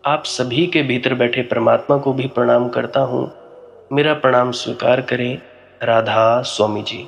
आप सभी के भीतर बैठे परमात्मा को भी प्रणाम करता हूँ। मेरा प्रणाम स्वीकार करें। राधा स्वामी जी।